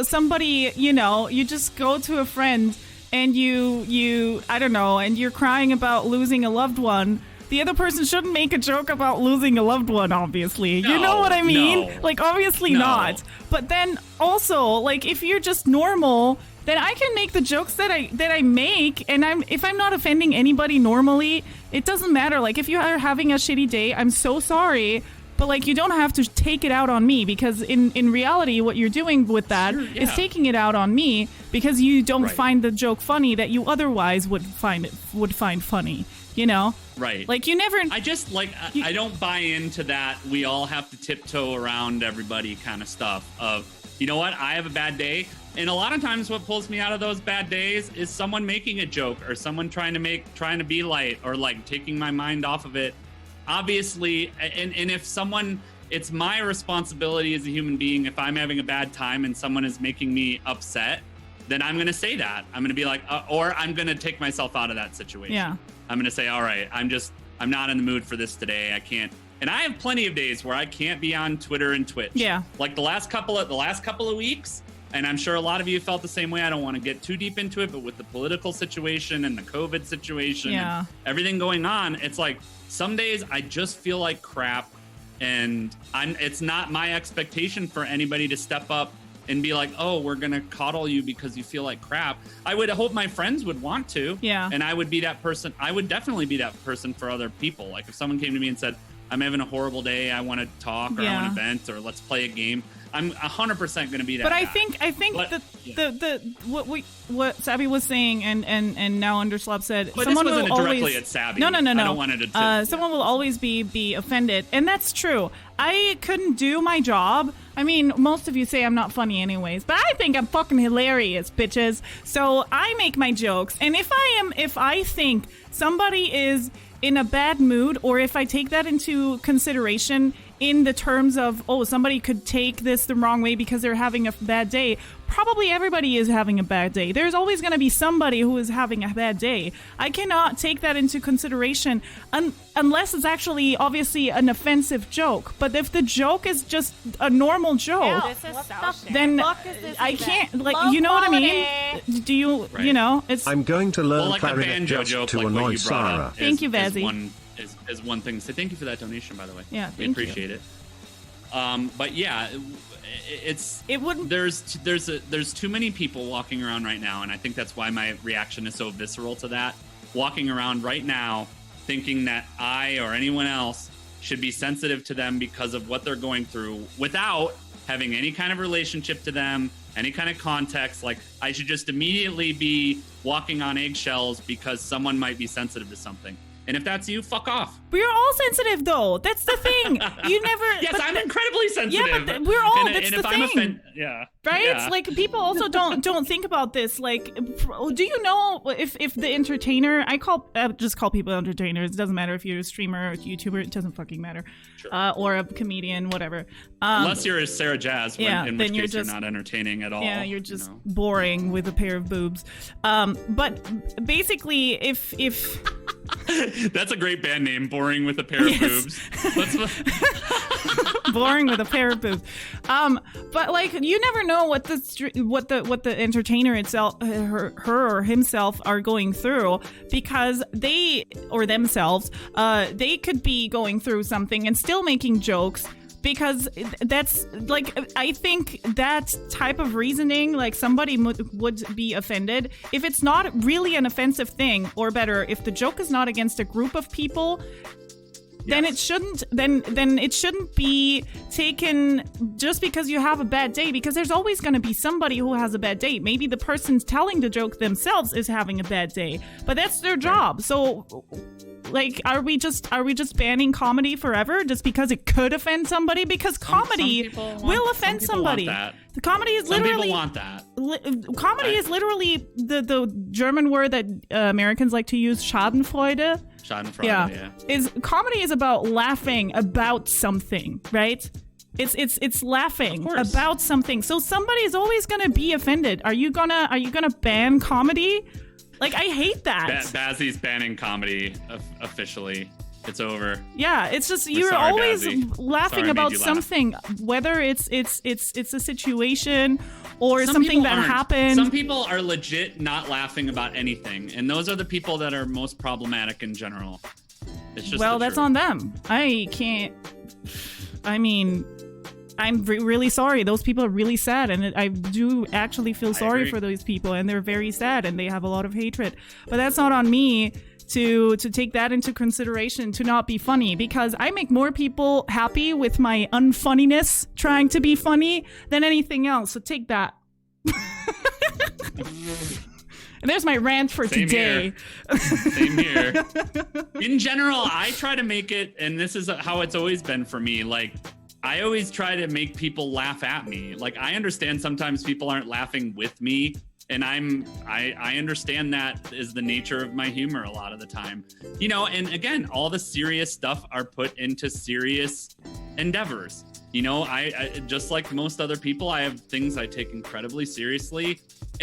somebody, you just go to a friend and you I don't know, and you're crying about losing a loved one. The other person shouldn't make a joke about losing a loved one, obviously. You know what I mean? No. Like, obviously not. But then also, like, if you're just normal, then I can make the jokes that I make, and if I'm not offending anybody normally, it doesn't matter. Like, if you are having a shitty day, I'm so sorry, but like, you don't have to take it out on me, because in reality, what you're doing with that is taking it out on me because you don't find the joke funny that you otherwise would find funny. Right. Like, you never... I just, like, I don't buy into that we all have to tiptoe around everybody kind of stuff of, you know what, I have a bad day. And a lot of times what pulls me out of those bad days is someone making a joke, or someone trying to be light, or like taking my mind off of it. Obviously, and if someone... It's my responsibility as a human being, if I'm having a bad time and someone is making me upset, then I'm going to say that. I'm going to be like, or I'm going to take myself out of that situation. Yeah. I'm going to say, all right, I'm not in the mood for this today. I can't. And I have plenty of days where I can't be on Twitter and Twitch. Yeah. Like the last couple of weeks, and I'm sure a lot of you felt the same way. I don't want to get too deep into it, but with the political situation and the COVID situation and everything going on, it's like some days I just feel like crap, and it's not my expectation for anybody to step up and be like, oh, we're going to coddle you because you feel like crap. I would hope my friends would want to. Yeah. And I would be that person. I would definitely be that person for other people. Like, if someone came to me and said, I'm having a horrible day, I want to talk, or I want to vent, or let's play a game, I'm 100% going to be that guy. I think what Sabby was saying and now Underslop said, but someone this wasn't will directly always, at Sabby. No. I don't want it to someone will always be offended, and that's true. I couldn't do my job. I mean, most of you say I'm not funny anyways, but I think I'm fucking hilarious, bitches. So I make my jokes, and if I think somebody is in a bad mood, or if I take that into consideration in the terms of, oh, somebody could take this the wrong way because they're having a bad day, probably everybody is having a bad day. There's always going to be somebody who is having a bad day. I cannot take that into consideration unless it's actually obviously an offensive joke. But if the joke is just a normal joke, then I can't, like, you know what I mean? Do you, you know, it's... I'm going to learn like clarinet just to annoy Sarah. Thank you, Vazzy. Is one thing. So thank you for that donation, by the way. Yeah, we appreciate it. But yeah, there's too many people walking around right now, and I think that's why my reaction is so visceral to that. Walking around right now, thinking that I or anyone else should be sensitive to them because of what they're going through, without having any kind of relationship to them, any kind of context. Like, I should just immediately be walking on eggshells because someone might be sensitive to something. And if that's you, fuck off. We're all sensitive, though. That's the thing. You never... Yes, I'm incredibly sensitive. Yeah, but we're all... That's the thing. Right? Yeah. Like, people also don't think about this. Like, do you know if the entertainer... I just call people entertainers. It doesn't matter if you're a streamer or a YouTuber. It doesn't fucking matter. Sure. Or a comedian, whatever. Unless you're a Sarah Jazz, in which case you're not entertaining at all. Yeah, you're just boring with a pair of boobs. But basically, if that's a great band name, Boring with a Pair of Boobs. Boring with a pair of boobs. But like, you never know what the entertainer itself, her or himself, are going through, because they or themselves, they could be going through something and still making jokes. Because that's, like, I think that type of reasoning, like, somebody would be offended if it's not really an offensive thing, or better, if the joke is not against a group of people, then it shouldn't be taken just because you have a bad day, because there's always going to be somebody who has a bad day. Maybe the person telling the joke themselves is having a bad day, but that's their job. So Like, are we just banning comedy forever just because it could offend somebody? Because comedy will offend somebody. The comedy is literally want that. Comedy is literally the German word that Americans like to use, Schadenfreude. Schadenfreude, yeah. Comedy is about laughing about something, right? It's laughing about something. So somebody is always gonna be offended. Are you gonna ban comedy? Like, I hate that. Bazzy's banning comedy officially. It's over. Yeah, it's just you're always laughing about something, whether it's a situation or something that happened. Some people are legit not laughing about anything, and those are the people that are most problematic in general. It's just that's on them. I can't. I mean, I'm really sorry. Those people are really sad, and I do actually feel sorry for those people, and they're very sad, and they have a lot of hatred. But that's not on me to take that into consideration, to not be funny, because I make more people happy with my unfunniness trying to be funny than anything else. So take that. And there's my rant for today. Same here. In general, I try to make it, and this is how it's always been for me, like, I always try to make people laugh at me. Like, I understand sometimes people aren't laughing with me, and I understand that is the nature of my humor a lot of the time. You know, and again, all the serious stuff are put into serious endeavors. You know, I just like most other people, I have things I take incredibly seriously,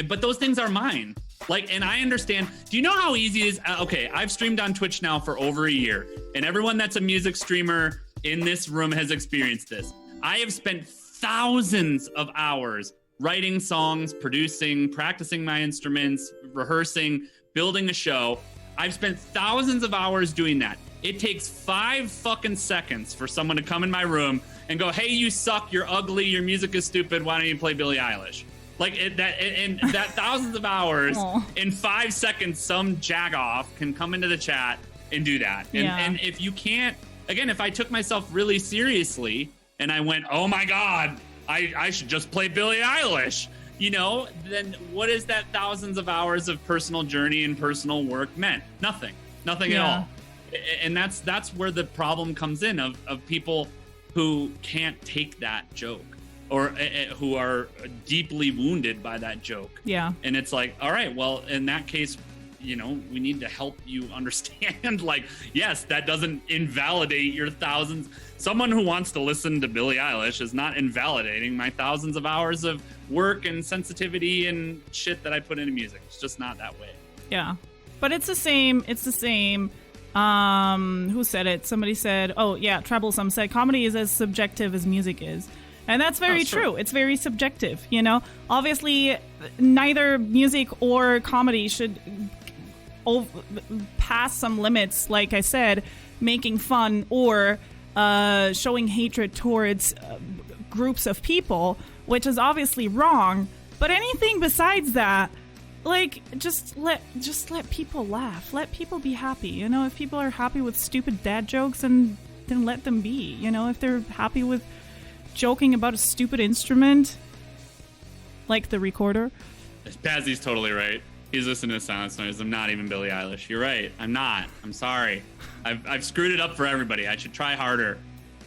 but those things are mine. Like, and I understand, do you know how easy it is? Okay, I've streamed on Twitch now for over a year, and everyone that's a music streamer in this room has experienced this. I have spent thousands of hours writing songs, producing, practicing my instruments, rehearsing, building a show. I've spent thousands of hours doing that. It takes 5 fucking seconds for someone to come in my room and go, "Hey, you suck, you're ugly, your music is stupid, why don't you play Billie Eilish?" Like, that thousands of hours, in 5 seconds, some jagoff can come into the chat and do that. And if you can't, again, if I took myself really seriously and I went, "Oh my God, I should just play Billie Eilish," you know, then what is that thousands of hours of personal journey and personal work meant? Nothing at all. And that's where the problem comes in of people who can't take that joke, or who are deeply wounded by that joke. Yeah. And it's like, all right, well, in that case, you know, we need to help you understand, like, yes, that doesn't invalidate your thousands. Someone who wants to listen to Billie Eilish is not invalidating my thousands of hours of work and sensitivity and shit that I put into music. It's just not that way. Yeah. But it's the same. Who said it? Somebody said, oh yeah, Troublesome said, comedy is as subjective as music is. And that's very true. It's very subjective, you know? Obviously, neither music or comedy should pass some limits, like I said, making fun or showing hatred towards groups of people, which is obviously wrong. But anything besides that, like, just let people laugh. Let people be happy. You know, if people are happy with stupid dad jokes, then let them be. You know, if they're happy with joking about a stupid instrument, like the recorder. Pazzy's totally right. He's listening to Silence Noise. I'm not even Billie Eilish. You're right. I'm not. I'm sorry. I've screwed it up for everybody. I should try harder.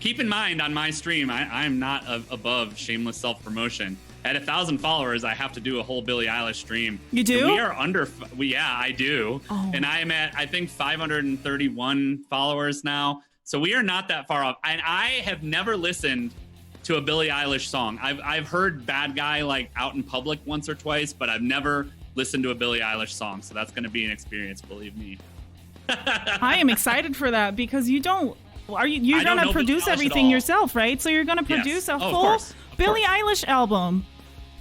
Keep in mind, on my stream, I'm not above shameless self-promotion. At 1,000 followers, I have to do a whole Billie Eilish stream. You do? And we are under. Yeah, I do. Oh. And I am at, I think, 531 followers now. So we are not that far off. And I have never listened to a Billie Eilish song. I've heard Bad Guy, like, out in public once or twice, but I've never listened to a Billie Eilish song. So that's going to be an experience, believe me. I am excited for that, because you're going to produce everything yourself, right? So you're going to produce a full Billie Eilish album.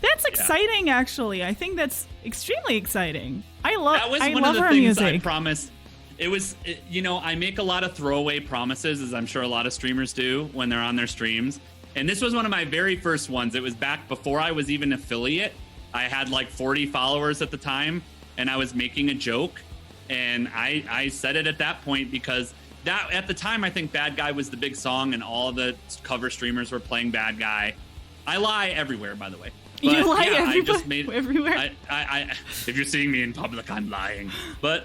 That's exciting, actually. I think that's extremely exciting. I love her music. That was one of the things I promised. It was, you know, I make a lot of throwaway promises, as I'm sure a lot of streamers do when they're on their streams. And this was one of my very first ones. It was back before I was even affiliate. I had like 40 followers at the time, and I was making a joke. And I said it at that point because that at the time, I think Bad Guy was the big song, and all the cover streamers were playing Bad Guy. I lie everywhere, by the way. But, you lie everywhere? I if you're seeing me in public, I'm lying. But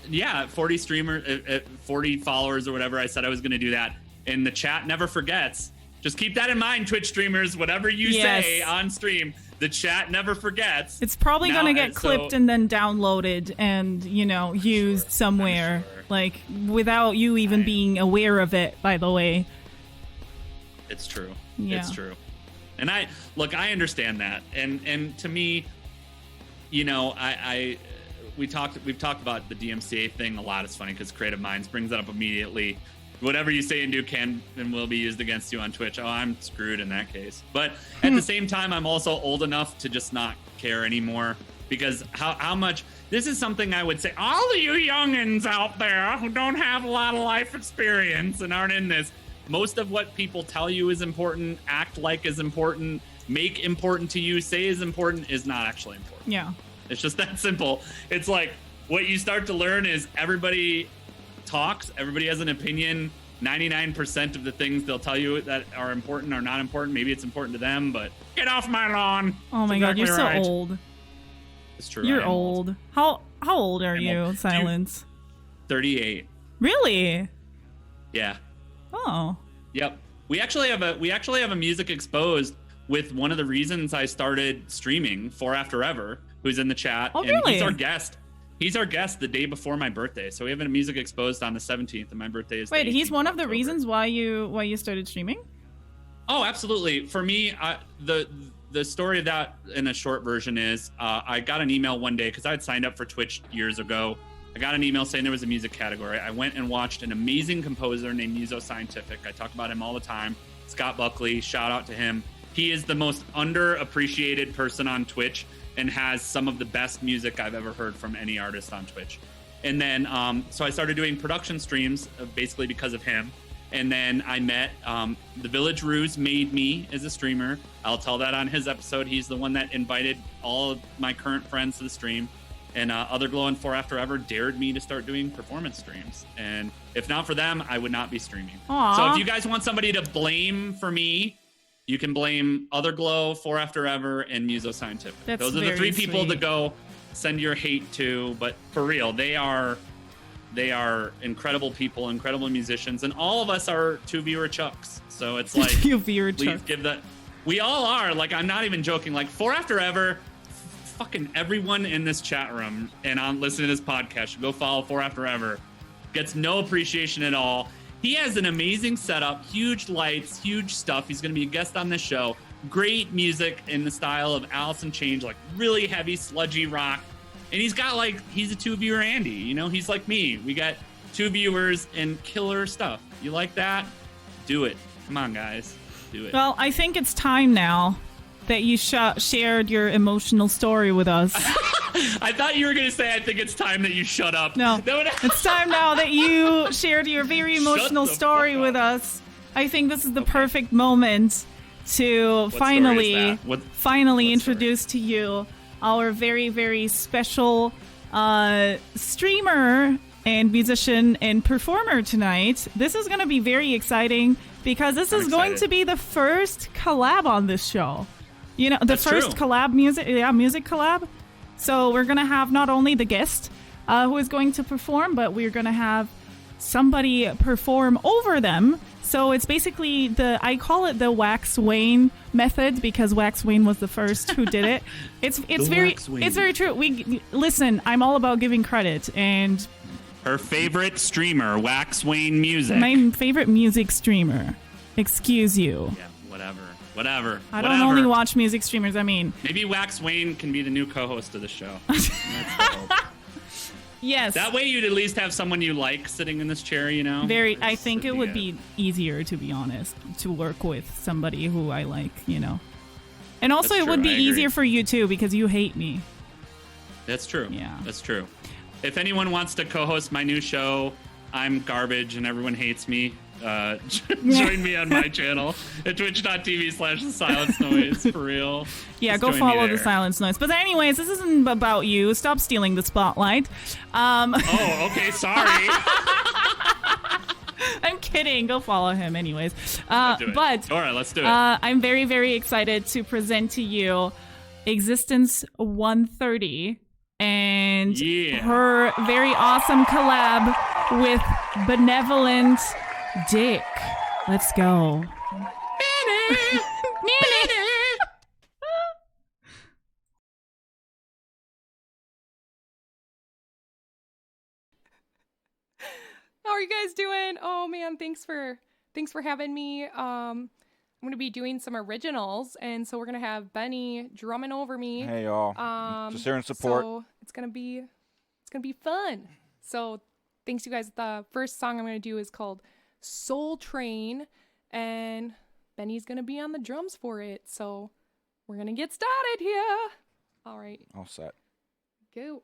yeah, 40 streamers, 40 followers or whatever. I said I was going to do that. And the chat never forgets. Just keep that in mind, Twitch streamers. Whatever you say on stream, the chat never forgets. It's probably going to get clipped and then downloaded and, used somewhere. Like, without you even being aware of it, by the way. It's true. Yeah. It's true. And I understand that. And to me, we've talked about the DMCA thing a lot. It's funny because Creative Minds brings that up immediately. Whatever you say and do can and will be used against you on Twitch. Oh, I'm screwed in that case. But at the same time, I'm also old enough to just not care anymore, because how much this is something I would say, all of you youngins out there who don't have a lot of life experience and aren't in this, most of what people tell you is important, act like is important, make important to you, say is important, is not actually important. Yeah. It's just that simple. It's like what you start to learn is everybody talks, everybody has an opinion. 99% of the things they'll tell you that are important are not important. Maybe it's important to them, but get off my lawn. Oh my God, you're so old. It's true. You're old. How old are you, Silence? 38. Really? Yeah. Oh. Yep. We actually have a Music Exposed with one of the reasons I started streaming, For After Ever, who's in the chat. Oh, and really? He's our guest. He's our guest the day before my birthday. So we have a Music Exposed on the 17th, and my birthday is Wait, he's one of the October. reasons why you started streaming? Oh, absolutely. For me, the story of that in a short version is I got an email one day because I had signed up for Twitch years ago. I got an email saying there was a music category. I went and watched an amazing composer named Musicexposed. I talk about him all the time. Scott Buckley, shout out to him. He is the most underappreciated person on Twitch and has some of the best music I've ever heard from any artist on Twitch. And then, so I started doing production streams basically because of him. And then I met the Village Ruse made me as a streamer. I'll tell that on his episode. He's the one that invited all of my current friends to the stream. And Other Glow and For After Ever dared me to start doing performance streams. And if not for them, I would not be streaming. Aww. So if you guys want somebody to blame for me, you can blame Other Glow, For After Ever, and Musicexposed. Those are the three people to go send your hate to. But for real, they are incredible people, incredible musicians, and all of us are two-viewer chucks. So it's like, please give that. We all are. Like, I'm not even joking. Like, For After Ever, fucking everyone in this chat room and on listening to this podcast should go follow For After Ever. Gets no appreciation at all. He has an amazing setup, huge lights, huge stuff. He's going to be a guest on this show. Great music in the style of Alice in Chains, like really heavy, sludgy rock. And he's a two-viewer Andy. He's like me. We got 2 viewers and killer stuff. You like that? Do it. Come on, guys. Do it. Well, I think it's time now that you shared your emotional story with us. I thought you were going to say, I think it's time that you shut up. No, it's time now that you shared your very emotional story with us. I think this is the perfect moment to finally introduce to you our very, very special streamer and musician and performer tonight. This is going to be very exciting because this is going to be the first collab on this show. First collab music collab. So we're going to have not only the guest who is going to perform, but we're going to have somebody perform over them. So it's basically I call it the Wax Wayne method because Wax Wayne was the first who did it. It's very true. Listen, I'm all about giving credit, and her favorite streamer, Wax Wayne Music. My favorite music streamer. Excuse you. Yeah, whatever. I don't only watch music streamers. I mean, maybe Wax Wayne can be the new co-host of the show. That's the hope. Yes. That way you'd at least have someone you like sitting in this chair, I think it would be easier, to be honest, to work with somebody who I like, And also it would be easier for you too because you hate me. That's true. Yeah. That's true. If anyone wants to co-host my new show, I'm garbage and everyone hates me. Join me on my channel at twitch.tv/thesilence noise, for real. Yeah, go follow the Silence Noise. But anyways, this isn't about you. Stop stealing the spotlight. Oh, okay, sorry. I'm kidding. Go follow him anyways. But Dora, let's do it. I'm very, very excited to present to you Existence130. and her very awesome collab with Benevolent Dick. Let's go. How are you guys doing? Oh man, thanks for having me. I'm gonna be doing some originals, and so we're gonna have Benny drumming over me. Hey y'all, just here in support. So it's gonna be fun. So thanks you guys. The first song I'm gonna do is called Soul Train, and Benny's gonna be on the drums for it. So we're gonna get started here. All right. All set. Go.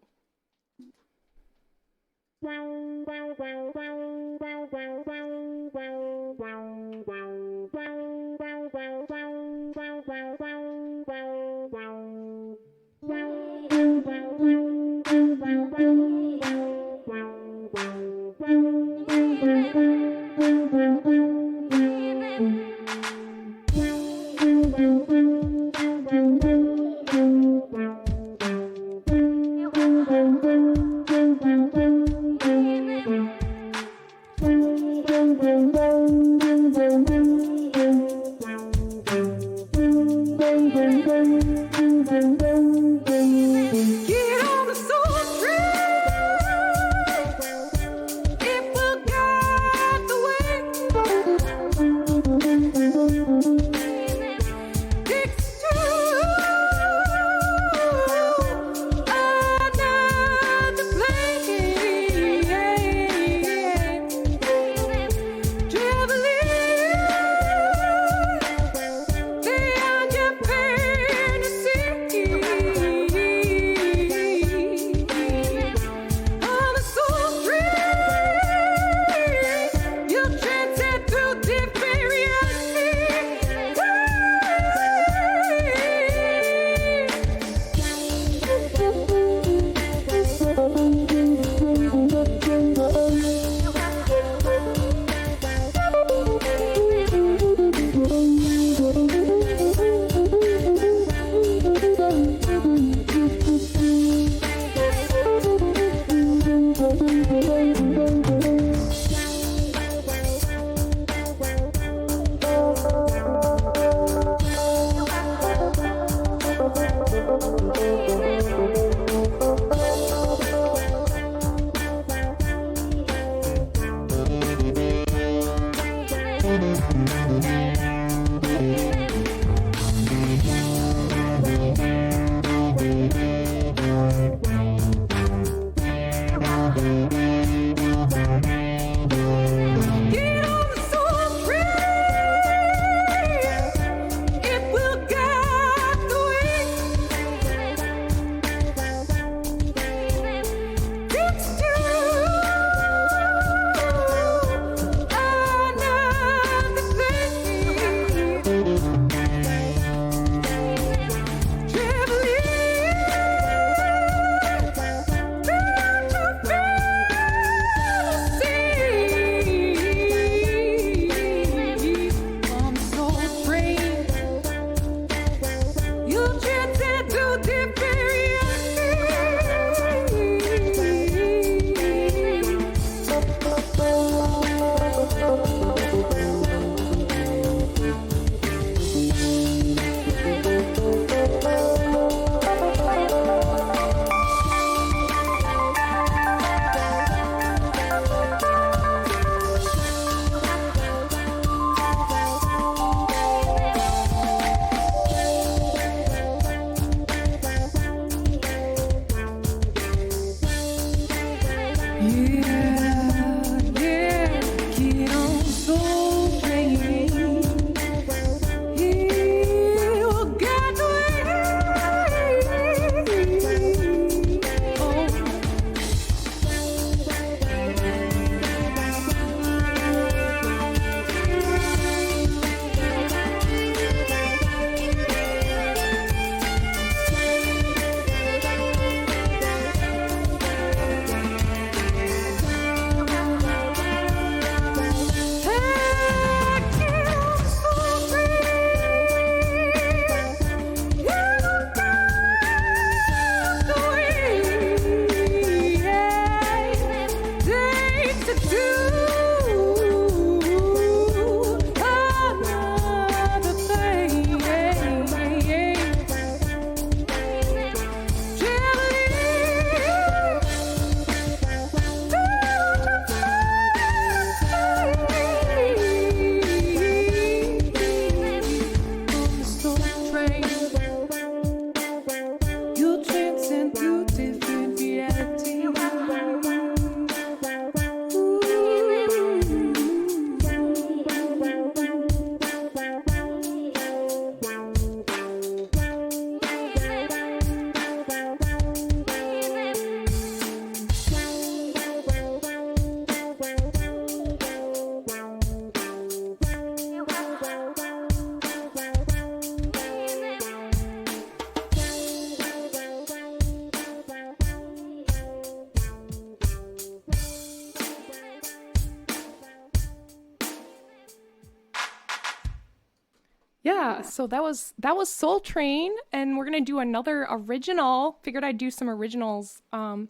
Yeah, so that was Soul Train, and we're gonna do another original. Figured I'd do some originals for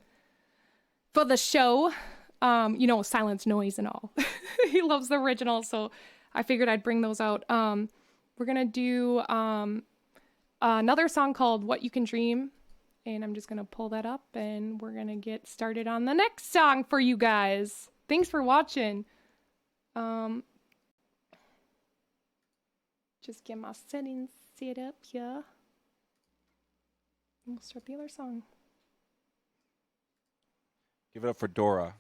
the show. Silence, noise, and all. He loves the originals, so I figured I'd bring those out. We're gonna do another song called What You Can Dream, and I'm just gonna pull that up, and we're gonna get started on the next song for you guys. Thanks for watching. Just get my settings set up here. We'll start the other song. Give it up for Dora.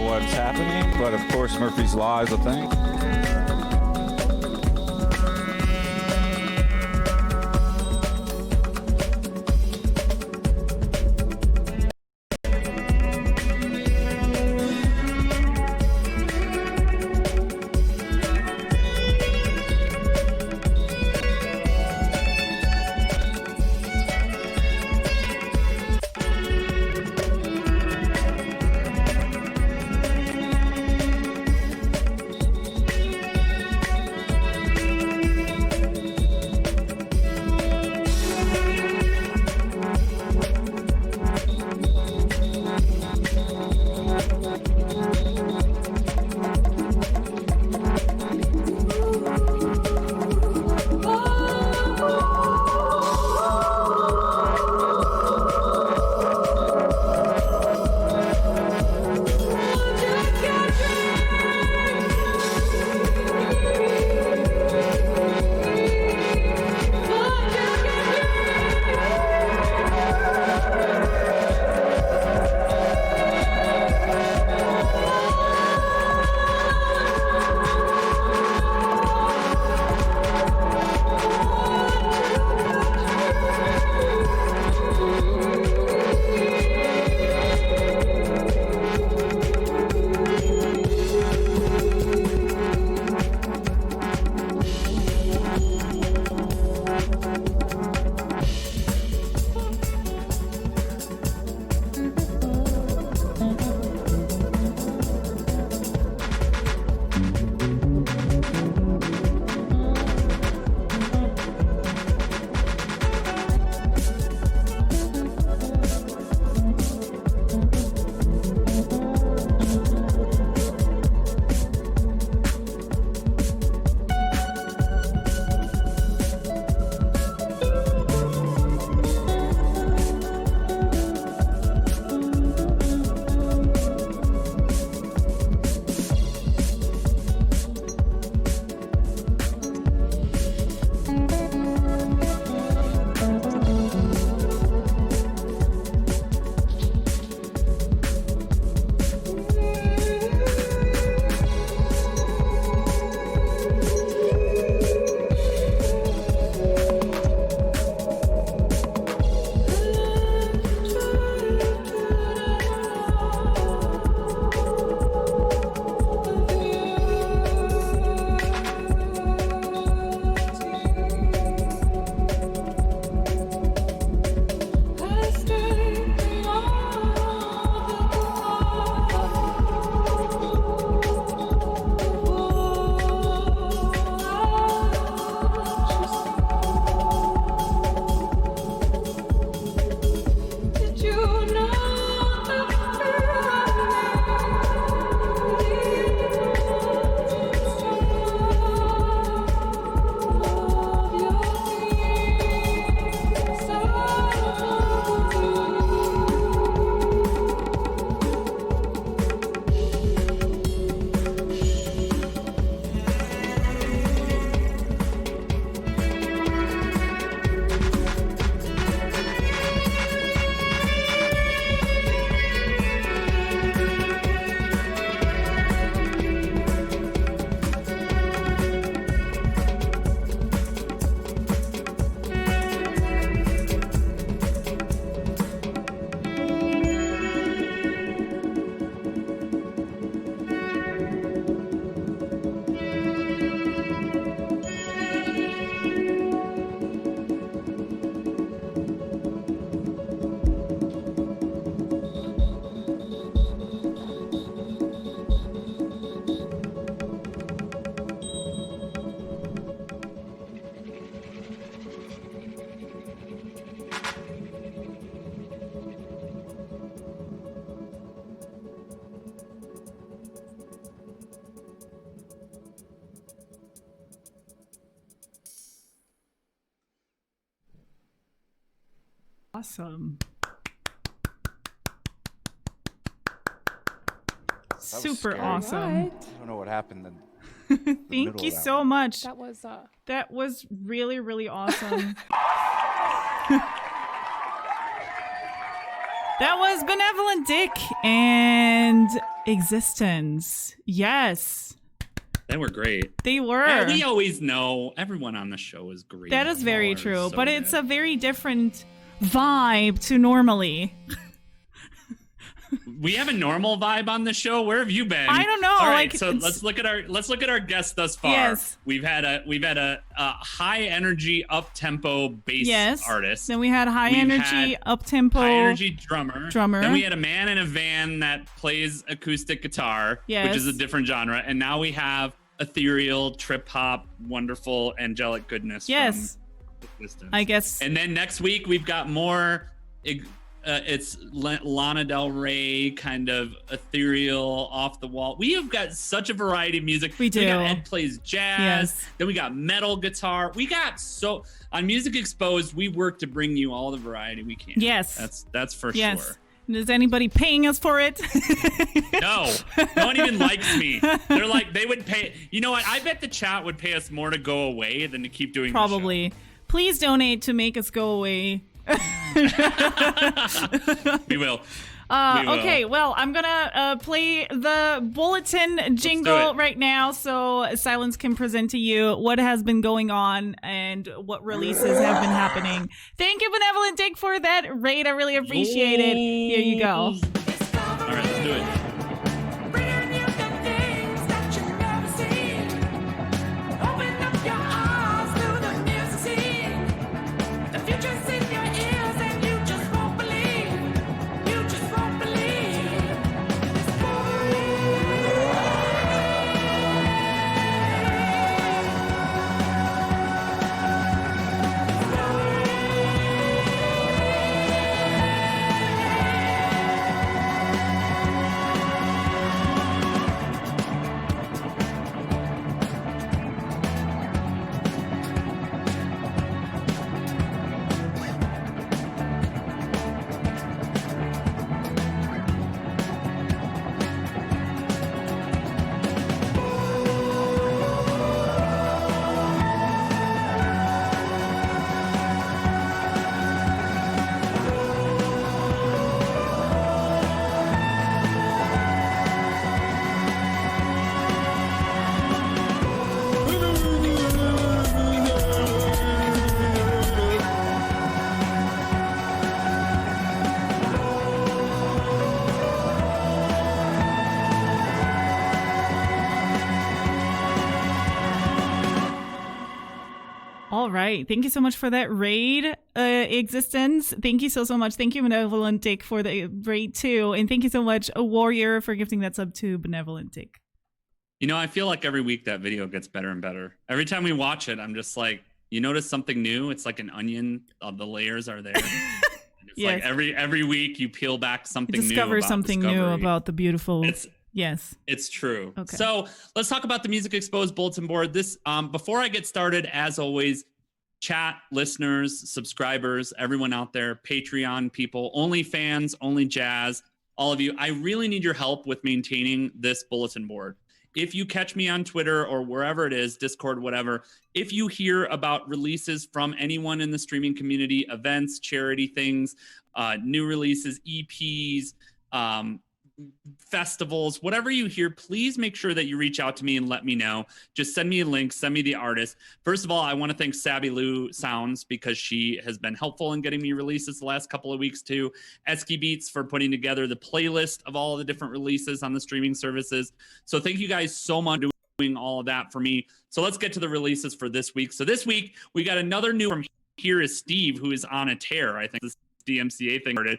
What's happening, but of course Murphy's Law is a thing. Awesome. Super scary. awesome. I don't know what happened then. Thank you so much. That was really, really awesome. That was Benevolent Dick and Existence. Yes. They were great. They were. Yeah, we always know everyone on the show is great. That is very true, so but it's a very different vibe to normally. We have a normal vibe on the show. Where have you been? I don't know. All right, so let's look at our guests thus far. Yes. We've had a high energy up tempo bass artist. Then we had high energy up tempo drummer. Then we had a man in a van that plays acoustic guitar, which is a different genre. And now we have ethereal trip hop, wonderful angelic goodness. From Existence. I guess. And then next week we've got more. It's Lana Del Rey, kind of ethereal, off the wall. We have got such a variety of music. We do. We got Ed plays jazz. Then we got metal guitar. We got on Music Exposed, we work to bring you all the variety we can. Yes. That's for sure. Is anybody paying us for it? No one even likes me. They're like, they would pay. You know what? I bet the chat would pay us more to go away than to keep doing Probably. the show. Please donate to make us go away. We will. Okay, well, I'm gonna play the Bulletin jingle right now so Silence can present to you what has been going on and what releases have been happening. Thank you, Benevolent Dick, for that raid. I really appreciate it. Here you go. All right, let's do it. All right. Thank you so much for that raid, Existence. Thank you so much. Thank you, Benevolent Dick, for the raid too. And thank you so much, Warrior, for gifting that sub to Benevolent Dick. You know, I feel like every week that video gets better and better. Every time we watch it, I'm just like, you notice something new? It's like an onion. The layers are there. It's like every week you peel back something new. Discover something new about the beautiful. It's true. Okay. So let's talk about the Music Exposed bulletin board. This before I get started, as always, chat, listeners, subscribers, everyone out there, Patreon people, only fans, only jazz, all of you. I really need your help with maintaining this bulletin board. If you catch me on Twitter or wherever it is, Discord, whatever, if you hear about releases from anyone in the streaming community, events, charity things, new releases, EPs, festivals, whatever you hear, please make sure that you reach out to me and let me know. Just send me a link, send me the artist. First of all, I want to thank Sabby Lou Sounds because she has been helpful in getting me releases the last couple of weeks too. Esky Beats for putting together the playlist of all of the different releases on the streaming services. So thank you guys so much for doing all of that for me. So let's get to the releases for this week. So this week we got another new from Here Is Steve, who is on a tear. I think this DMCA thing started.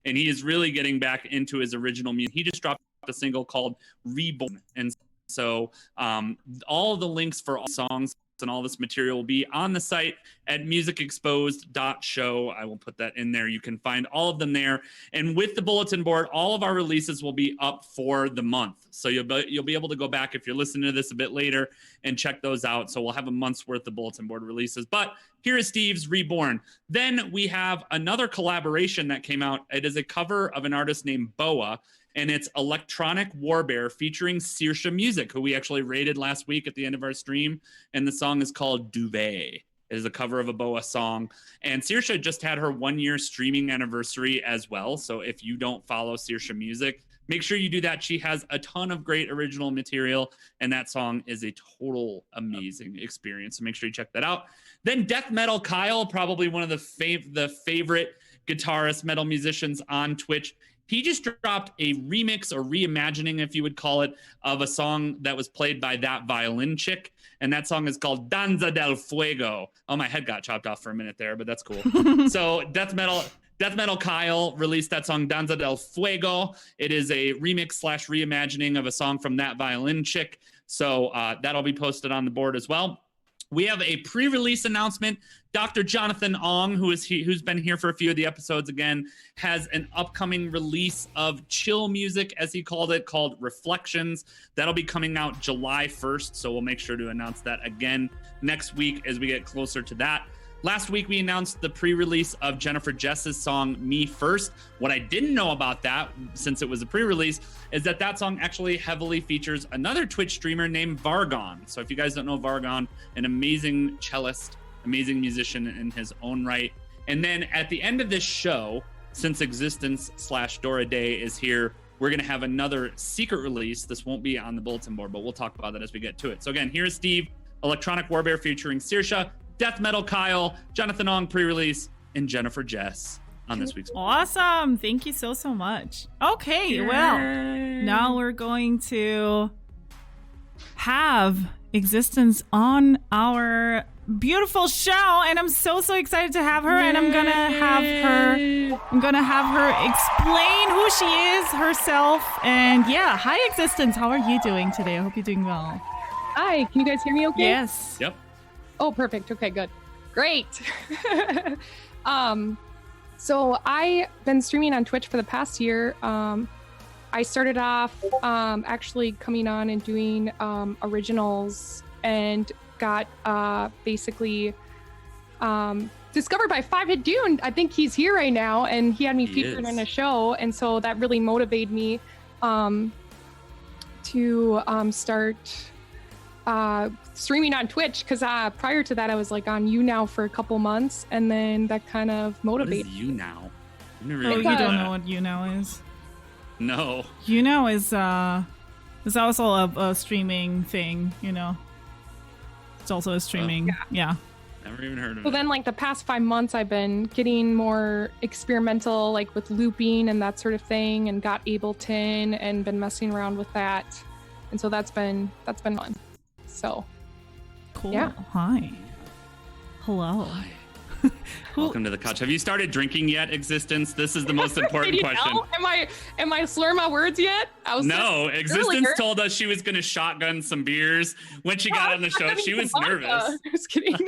And he is really getting back into his original music. He just dropped a single called Reborn. And so all of the links for all songs and all this material will be on the site at musicexposed.show. I will put that in there. You can find all of them there. And with the bulletin board, all of our releases will be up for the month. So you'll be able to go back if you're listening to this a bit later and check those out. So we'll have a month's worth of bulletin board releases. But here is Steve's Reborn. Then we have another collaboration that came out. It is a cover of an artist named Boa, and it's Electronic Warbear featuring Saoirse Music, who we actually rated last week at the end of our stream. And the song is called Duvet. It is a cover of a Boa song. And Saoirse just had her 1-year streaming anniversary as well. So if you don't follow Saoirse Music, make sure you do that. She has a ton of great original material, and that song is a total amazing experience. So make sure you check that out. Then Death Metal Kyle, probably one of the favorite guitarist metal musicians on Twitch. He just dropped a remix or reimagining, if you would call it, of a song that was played by that violin chick. And that song is called Danza del Fuego. Oh, my head got chopped off for a minute there, but that's cool. So Death Metal Kyle released that song Danza del Fuego. It is a remix / reimagining of a song from that violin chick. So that'll be posted on the board as well. We have a pre-release announcement. Dr. Jonathan Ong, who's been here for a few of the episodes again, has an upcoming release of chill music, as he called it, called Reflections. That'll be coming out July 1st, so we'll make sure to announce that again next week as we get closer to that. Last week, we announced the pre-release of Jennifer Jess's song, Me First. What I didn't know about that, since it was a pre-release, is that song actually heavily features another Twitch streamer named Vargon. So if you guys don't know Vargon, an amazing cellist, amazing musician in his own right. And then at the end of this show, since Existence130 Day is here, we're going to have another secret release. This won't be on the bulletin board, but we'll talk about that as we get to it. So again, here's Steve, Electronic Warbear featuring Saoirse, Death Metal Kyle, Jonathan Ong pre-release, and Jennifer Jess on this week's. Awesome. Thank you so much. Okay, well, now we're going to have Existence on our beautiful show, and I'm so excited to have her. And I'm gonna have her explain who she is herself. And yeah, hi Existence, how are you doing today? I hope you're doing well. Hi, can you guys hear me okay? Yes. Yep. Oh, perfect. Okay, good. Great. So I've been streaming on Twitch for the past year. I started off actually coming on and doing originals, and got basically discovered by Five Hit Dune. I think he's here right now, and he had me featured in a show, and so that really motivated me to start streaming on Twitch, because prior to that I was like on YouNow for a couple months, and then that kind of motivated. What is YouNow? You don't know what YouNow is? No. YouNow is also a streaming thing, you know. It's also a streaming, yeah. Never even heard of So it. then like the past 5 months I've been getting more experimental, like with looping and that sort of thing, and got Ableton and been messing around with that. And so that's been fun. So cool. Yeah. Hi. Hello. Hi. Welcome to the couch. Have you started drinking yet, Existence? This is the most important question. Know? Am I slurring my words yet? No, Existence told us she was going to shotgun some beers when she got on the show. She was nervous. Just kidding.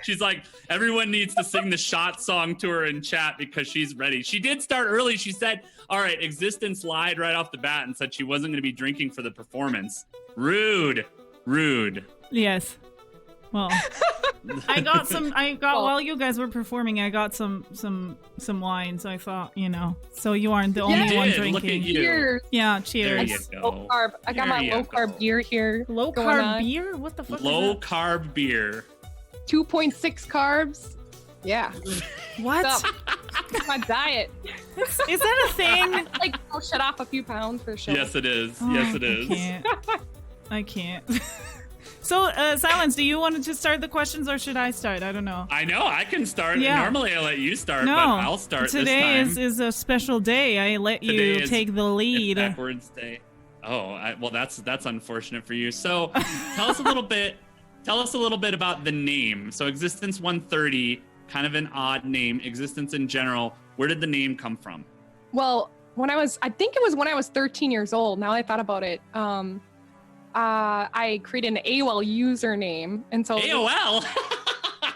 She's like, everyone needs to sing the shot song to her in chat because she's ready. She did start early. She said, all right, Existence lied right off the bat and said she wasn't going to be drinking for the performance. Rude. Yes. Well, while you guys were performing, I got some wine, so I thought, you know, so you aren't the only one drinking. Look at you. Cheers. Yeah, cheers. There you go. Low carb. I got my low carb beer here. Low carb beer? What the fuck? Low carb beer. 2.6 carbs. Yeah. What? My diet. Is that a thing? Like, I'll shut off a few pounds for sure. Yes, it is. Oh, yes, it is. I can't. So, Silence, do you want to just start the questions, or should I start? I don't know. I know. I can start. Yeah. Normally, I let you start, no, but I'll start today this time. is a special day. I let you take the lead. It's backwards day. Oh, well, that's unfortunate for you. So, tell us a little bit about the name. So, Existence130, kind of an odd name. Existence in general. Where did the name come from? Well, I think it was when I was 13 years old. Now I thought about it. I created an AOL username, and so AOL.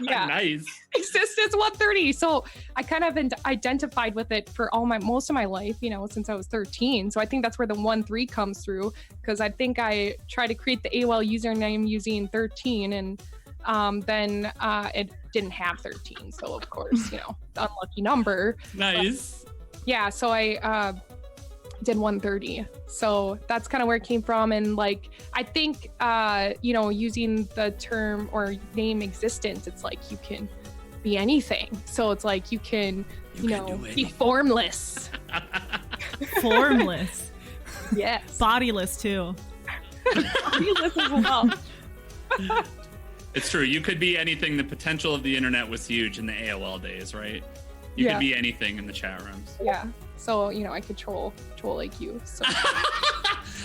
Yeah. Nice. Existence130. So I kind of identified with it for most of my life, since I was 13. So I think that's where the 13 comes through, because I think I tried to create the AOL username using 13, and then it didn't have 13. So of course, the unlucky number. Nice. But, yeah. So I did 130. So that's kind of where it came from. And like, I think, using the term or name existence, it's like you can be anything. So it's like you can be formless. Formless. Yes. Bodiless too. Bodiless as well. It's true. You could be anything. The potential of the internet was huge in the AOL days, right? You could be anything in the chat rooms. Yeah. So, I could troll like you. So.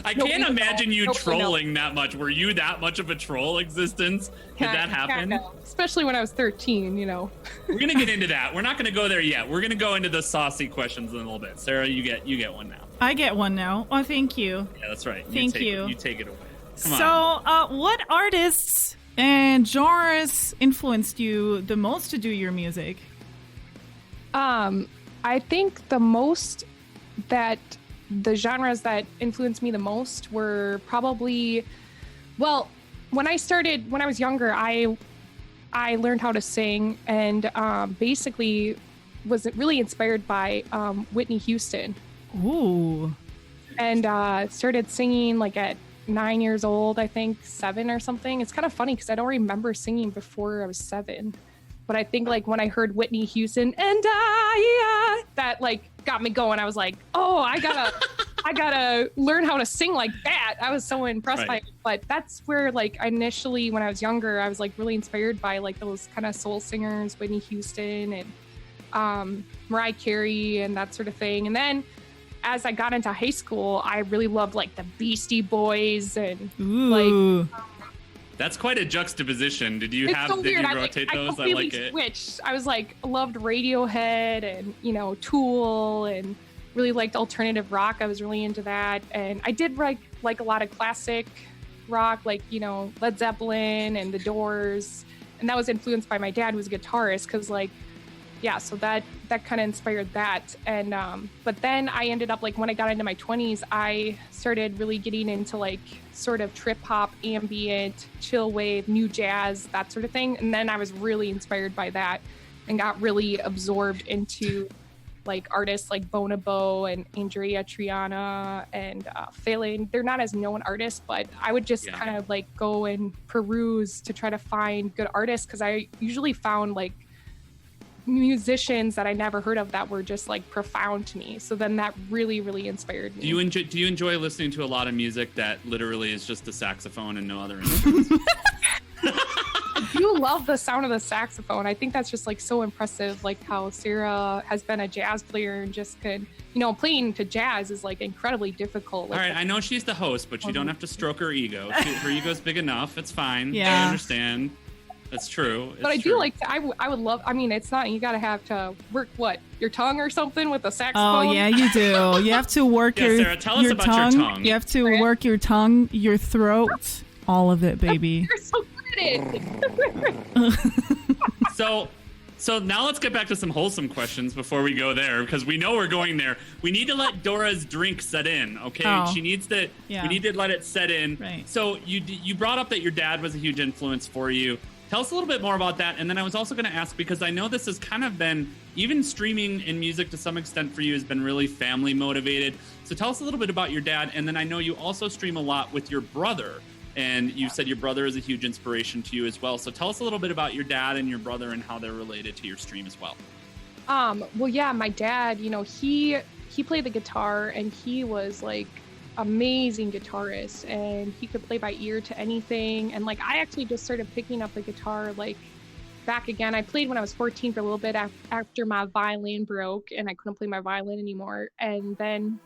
I can't imagine you trolling that much. Were you that much of a troll, Existence? Did that happen? Especially when I was 13, We're going to get into that. We're not going to go there yet. We're going to go into the saucy questions in a little bit. Sarah, you get one now. I get one now. Oh, thank you. Yeah, that's right. Thank you. You take it away. Come on. So, what artists and genres influenced you the most to do your music? I think the genres that influenced me the most were probably, when I was younger, I learned how to sing, and basically was really inspired by Whitney Houston. Ooh. And started singing like at 9 years old, I think 7 or something. It's kind of funny because I don't remember singing before I was 7. But I think like when I heard Whitney Houston and that like got me going. I was like, oh, I gotta learn how to sing like that. I was so impressed by it. But that's where like initially when I was younger, I was like really inspired by like those kind of soul singers, Whitney Houston and Mariah Carey and that sort of thing. And then as I got into high school, I really loved like the Beastie Boys and like. That's quite a juxtaposition. Did you rotate those? I like it. Switched. I was like, loved Radiohead and, Tool and really liked alternative rock. I was really into that. And I did like a lot of classic rock, like, Led Zeppelin and The Doors. And that was influenced by my dad, who was a guitarist, because so that kind of inspired that. And but then I ended up like when I got into my 20s, I started really getting into like sort of trip hop, ambient, chill wave, new jazz, that sort of thing. And then I was really inspired by that and got really absorbed into like artists like Bonobo and Andrea Triana and Phelan. They're not as known artists, but I would just kind of like go and peruse to try to find good artists, because I usually found like musicians that I never heard of that were just like profound to me. So then that really, really inspired me. Do you enjoy listening to a lot of music that literally is just the saxophone and no other instruments? I do love the sound of the saxophone. I think that's just like so impressive, like how Sarah has been a jazz player and just could, playing to jazz is like incredibly difficult. Like, all right, I know she's the host, but you don't have to stroke her ego. Her ego's big enough. It's fine. Yeah. I understand. That's true. But I do like I would love, it's not, you gotta have to work your tongue or something with the saxophone. Oh yeah, you do. You have to work Sarah, tell us about tongue. your tongue. You have to work your tongue, your throat, all of it, baby. You're so good at it. So now let's get back to some wholesome questions before we go there, because we know we're going there. We need to let Dora's drink set in, okay? Oh. We need to let it set in. Right. So you brought up that your dad was a huge influence for you. Tell us a little bit more about that. And then I was also going to ask, because I know this has kind of been, even streaming and music to some extent for you has been really family motivated. So tell us a little bit about your dad. And then I know you also stream a lot with your brother. And you said your brother is a huge inspiration to you as well. So tell us a little bit about your dad and your brother and how they're related to your stream as well. My dad, he played the guitar, and he was like amazing guitarist, and he could play by ear to anything. And like I actually just started picking up the guitar like back again. I played when I was 14 for a little bit after my violin broke and I couldn't play my violin anymore. And then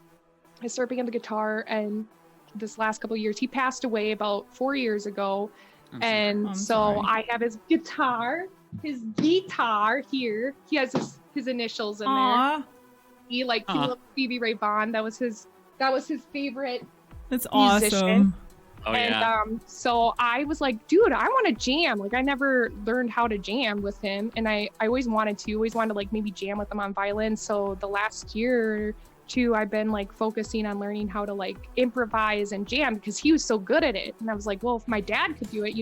I started picking up the guitar, and this last couple of years, he passed away about 4 years ago. And so I have his guitar here. He has his initials in there. He loved Stevie Ray Vaughan. That was his favorite That's musician. Awesome. Oh, and yeah. so I was like, dude, I want to jam. Like I never learned how to jam with him, and I always wanted to like maybe jam with him on violin. So the last year or two, I've been like focusing on learning how to like improvise and jam because he was so good at it. And I was like, well, if my dad could do it,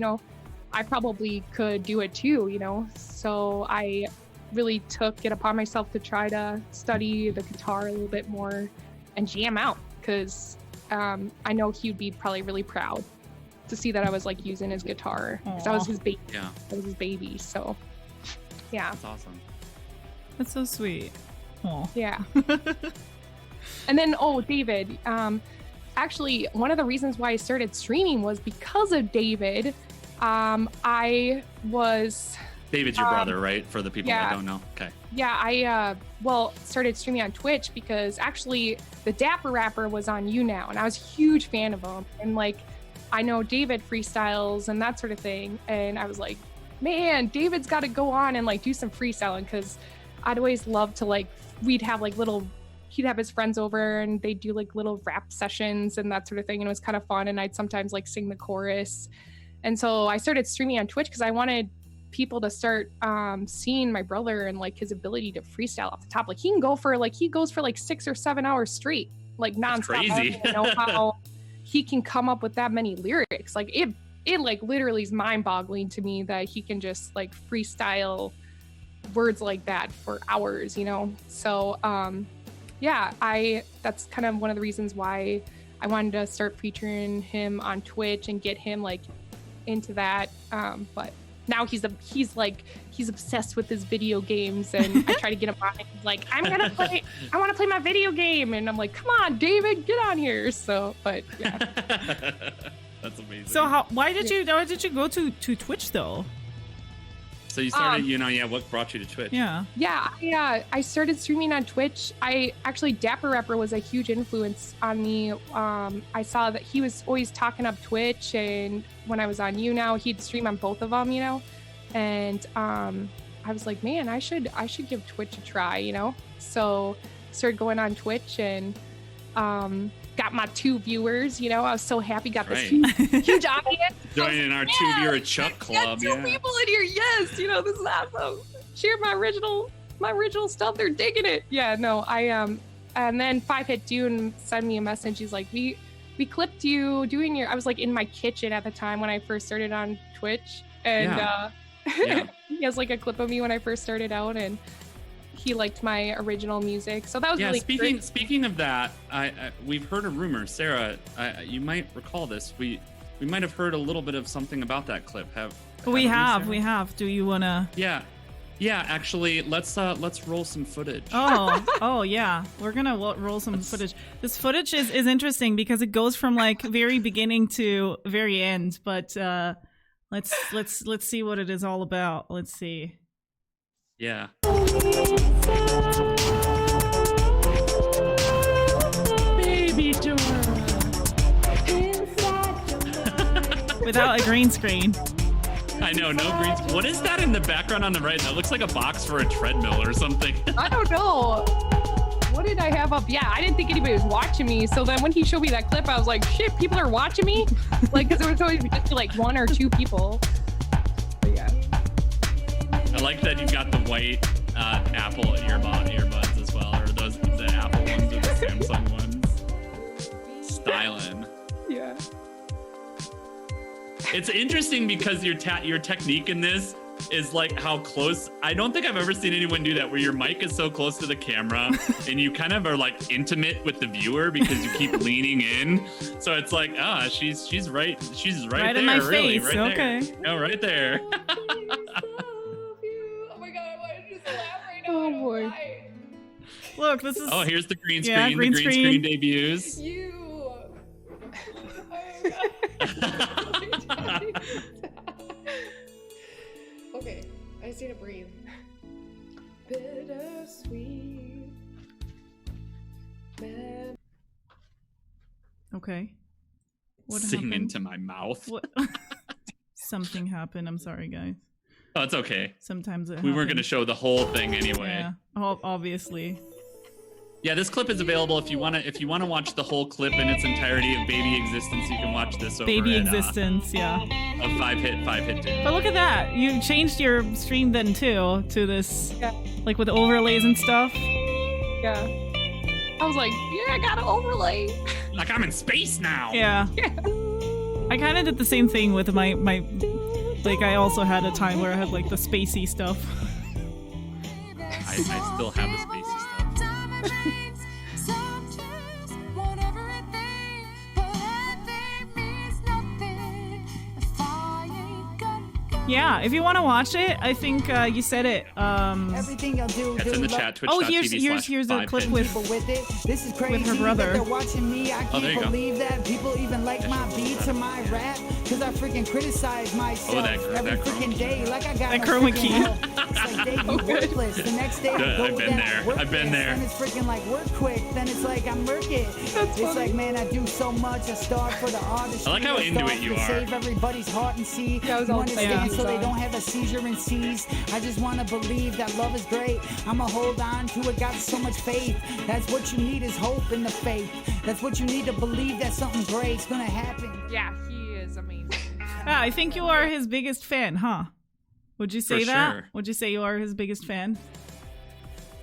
I probably could do it too, So I really took it upon myself to try to study the guitar a little bit more and jam out because I know he'd be probably really proud to see that I was like using his guitar because I was his baby. Yeah. I was his baby. So yeah. That's awesome. That's so sweet. Aw. Yeah. And then, David, actually one of the reasons why I started streaming was because of David. I was... David's your brother, right? For the people that don't know. Okay. Yeah, I started streaming on Twitch because actually the Dapper Rapper was on YouNow, and I was a huge fan of him. And like, I know David freestyles and that sort of thing, and I was like, man, David's got to go on and like do some freestyling because I'd always love to like. He'd have his friends over and they'd do like little rap sessions and that sort of thing, and it was kind of fun. And I'd sometimes like sing the chorus, and so I started streaming on Twitch because I wanted people to start seeing my brother and like his ability to freestyle off the top. Like he goes for like 6 or 7 hours straight, like nonstop. Crazy. I don't know how he can come up with that many lyrics. Like it like literally is mind-boggling to me that he can just like freestyle words like that for hours, So that's kind of one of the reasons why I wanted to start featuring him on Twitch and get him like into that. But now he's obsessed with his video games, and I try to get him on. He's like, I want to play my video game, and I'm like, come on, David, get on here. So, but yeah, that's amazing. So why did you go to Twitch though? So you started, what brought you to Twitch? Yeah. Yeah, I started streaming on Twitch. Dapper Rapper was a huge influence on me. I saw that he was always talking up Twitch, and when I was on YouNow, he'd stream on both of them, and I was like, man, I should give Twitch a try, So started going on Twitch and got my 2 viewers, I was so happy, got this huge audience. Joining our 2-viewer Chuck Club. Got 2 people in here, yes, this is awesome. Share my original stuff, they're digging it. Yeah, no, and then 5 Hit Dune sent me a message. He's like, we clipped you doing I was like in my kitchen at the time when I first started on Twitch, and he has like a clip of me when I first started out, and he liked my original music, so that was really great. Speaking of that, we've heard a rumor, Sarah. You might recall this. We might have heard a little bit of something about that clip. We have. Do you wanna? Yeah. Actually, let's roll some footage. Oh yeah, we're gonna roll some footage. This footage is interesting because it goes from like very beginning to very end. But let's see what it is all about. Let's see. Yeah. Baby Dora. Without a green screen. I know, no green. What is that in the background on the right? That looks like a box for a treadmill or something. I don't know. What did I have up? Yeah, I didn't think anybody was watching me. So then when he showed me that clip, I was like, shit, people are watching me? Like, because there was always just like 1 or 2 people. But yeah. I like that you've got the white Apple earbuds as well, or the Apple ones or the Samsung ones. Styling. Yeah. It's interesting because your technique in this is like how close. I don't think I've ever seen anyone do that, where your mic is so close to the camera and you kind of are like intimate with the viewer because you keep leaning in. So it's like, she's right there, in my really, face. right Okay. there. Oh, right there. Oh my god, I want to just laugh right now. Oh boy. Look, this is. Oh, here's the green screen. Yeah, the green screen debuts. You. Okay, I just need to breathe. Bittersweet. Okay. What Sing happened? into my mouth. What? Something happened. I'm sorry, guys. Oh, it's okay. Sometimes it We weren't going to happens. show the whole thing anyway. Yeah. Oh, obviously. Yeah, this clip is available if you want to watch the whole clip in its entirety of Baby Existence. You can watch this over Baby at, Existence, yeah. Of five hit dude. But look at that. You changed your stream then too to this, like with overlays and stuff. Yeah. I was like, yeah, I got an overlay. Like I'm in space now. Yeah. I kind of did the same thing with my like I also had a time where I had like the spacey stuff. I still have the spacey stuff. Yeah, if you want to watch it, I think you said it. Everything I'll do, It's in the chat. Oh, here's a clip with her brother. They're watching me. I can't there you go. believe that people even like my beats or my rap, because I freaking criticize myself every freaking day. Like I got That no chroma freaking key. help. It's like they be worthless. The next day I go I've been there. work I've been this, there. And it's freaking like work quick. Then it's like I'm working. It's like, man, I do so much. I start for the artist. I like how into it you are. Save everybody's heart and see. That was You all understand, planned. so they don't have a seizure and seize. I just want to believe that love is great. I'ma hold on to it, got so much faith. That's what you need is hope in the faith. That's what you need to believe that something great's gonna happen. Yeah, he is amazing. I think you are his biggest fan, huh? Would you say For that? sure. Would you say you are his biggest fan?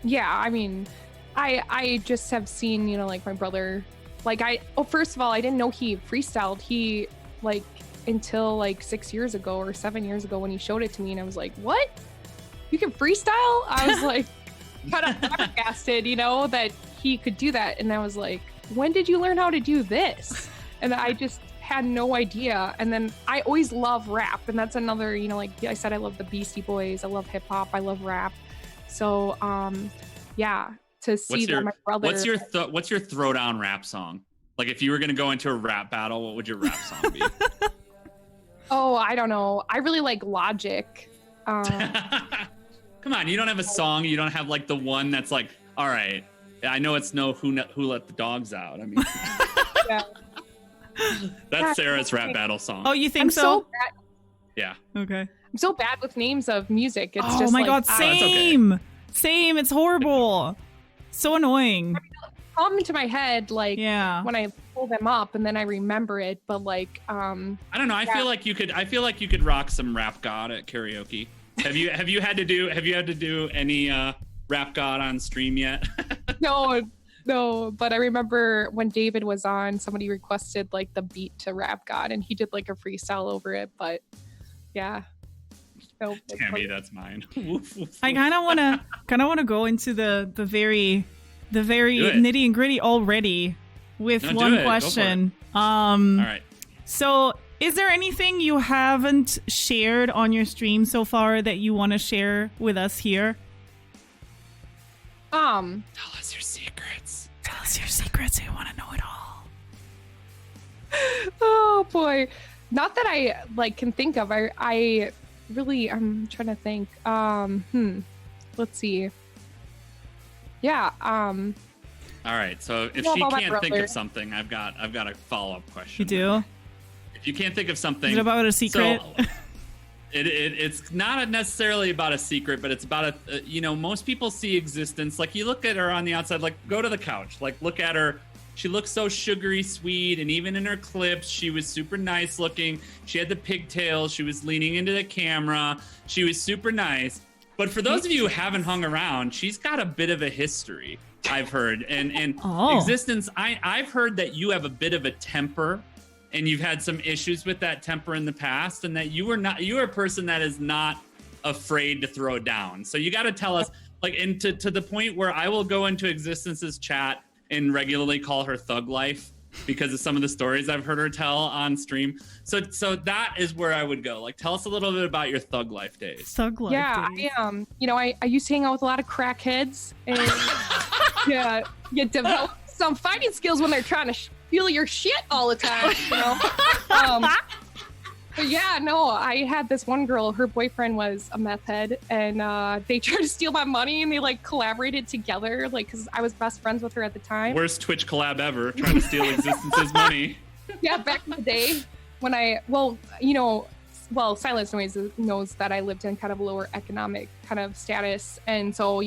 Yeah, I mean, I just have seen, you know, like my brother, like first of all, I didn't know he freestyled. He like until like 6 years ago or 7 years ago when he showed it to me, and I was like, what? You can freestyle? I was like kind of flabbergasted, you know, that he could do that. And I was like, when did you learn how to do this? And I just had no idea. And then I always love rap, and that's another, you know, like I said, I love the Beastie Boys, I love hip hop, I love rap. So yeah, to see that my brother. What's your throwdown rap song? Like if you were gonna go into a rap battle, what would your rap song be? Oh, I don't know. I really like Logic. Come on, you don't have a song. You don't have like the one that's like, all right, I know it's no who let the dogs out. I mean, Yeah. that's Sarah's rap battle song. Oh, you think I'm so? so bad. Yeah. Okay. I'm so bad with names of music. It's Oh just my like, god, that's okay. same. Same. It's horrible. So annoying. come into my head like Yeah. when I pull them up, and then I remember it. But like, I don't know. I feel like you could rock some Rap God at karaoke. Have you had to do any Rap God on stream yet? No, but I remember when David was on, somebody requested like the beat to Rap God, and he did like a freestyle over it. But yeah, no, Tammy, that's mine. I kind of want to go into the very Do it. nitty and gritty already with No, do one it. Go for question. All right. So is there anything you haven't shared on your stream so far that you want to share with us here? Tell us your secrets. Tell us your secrets. We want to know it all. Oh boy, not that I like can think of. I really, I'm trying to think. Let's see. Yeah. All right. So if What she about my can't think brother? of something, I've got a follow-up question. You do? If you can't think of something, Is it about a secret? So, it's not necessarily about a secret, but it's about most people see Existence. Like you look at her on the outside, like go to the couch, like look at her. She looks so sugary sweet, and even in her clips, she was super nice looking. She had the pigtails. She was leaning into the camera. She was super nice. But for those of you who haven't hung around, she's got a bit of a history, I've heard. And Oh. Existence, I've heard that you have a bit of a temper, and you've had some issues with that temper in the past, and that you are a person that is not afraid to throw down. So you got to tell us, like, and to the point where I will go into Existence's chat and regularly call her Thug Life because of some of the stories I've heard her tell on stream. So that is where I would go. Like, tell us a little bit about your Thug Life days. Thug life Yeah, days. I used to hang out with a lot of crackheads, and yeah, you develop some fighting skills when they're trying to steal your shit all the time, you know. But yeah, no, I had this one girl, her boyfriend was a meth head, and they tried to steal my money, and they like collaborated together, like, because I was best friends with her at the time. Worst Twitch collab ever, trying to steal Existence's money. Yeah, back in the day when Silence knows that I lived in kind of a lower economic kind of status, and so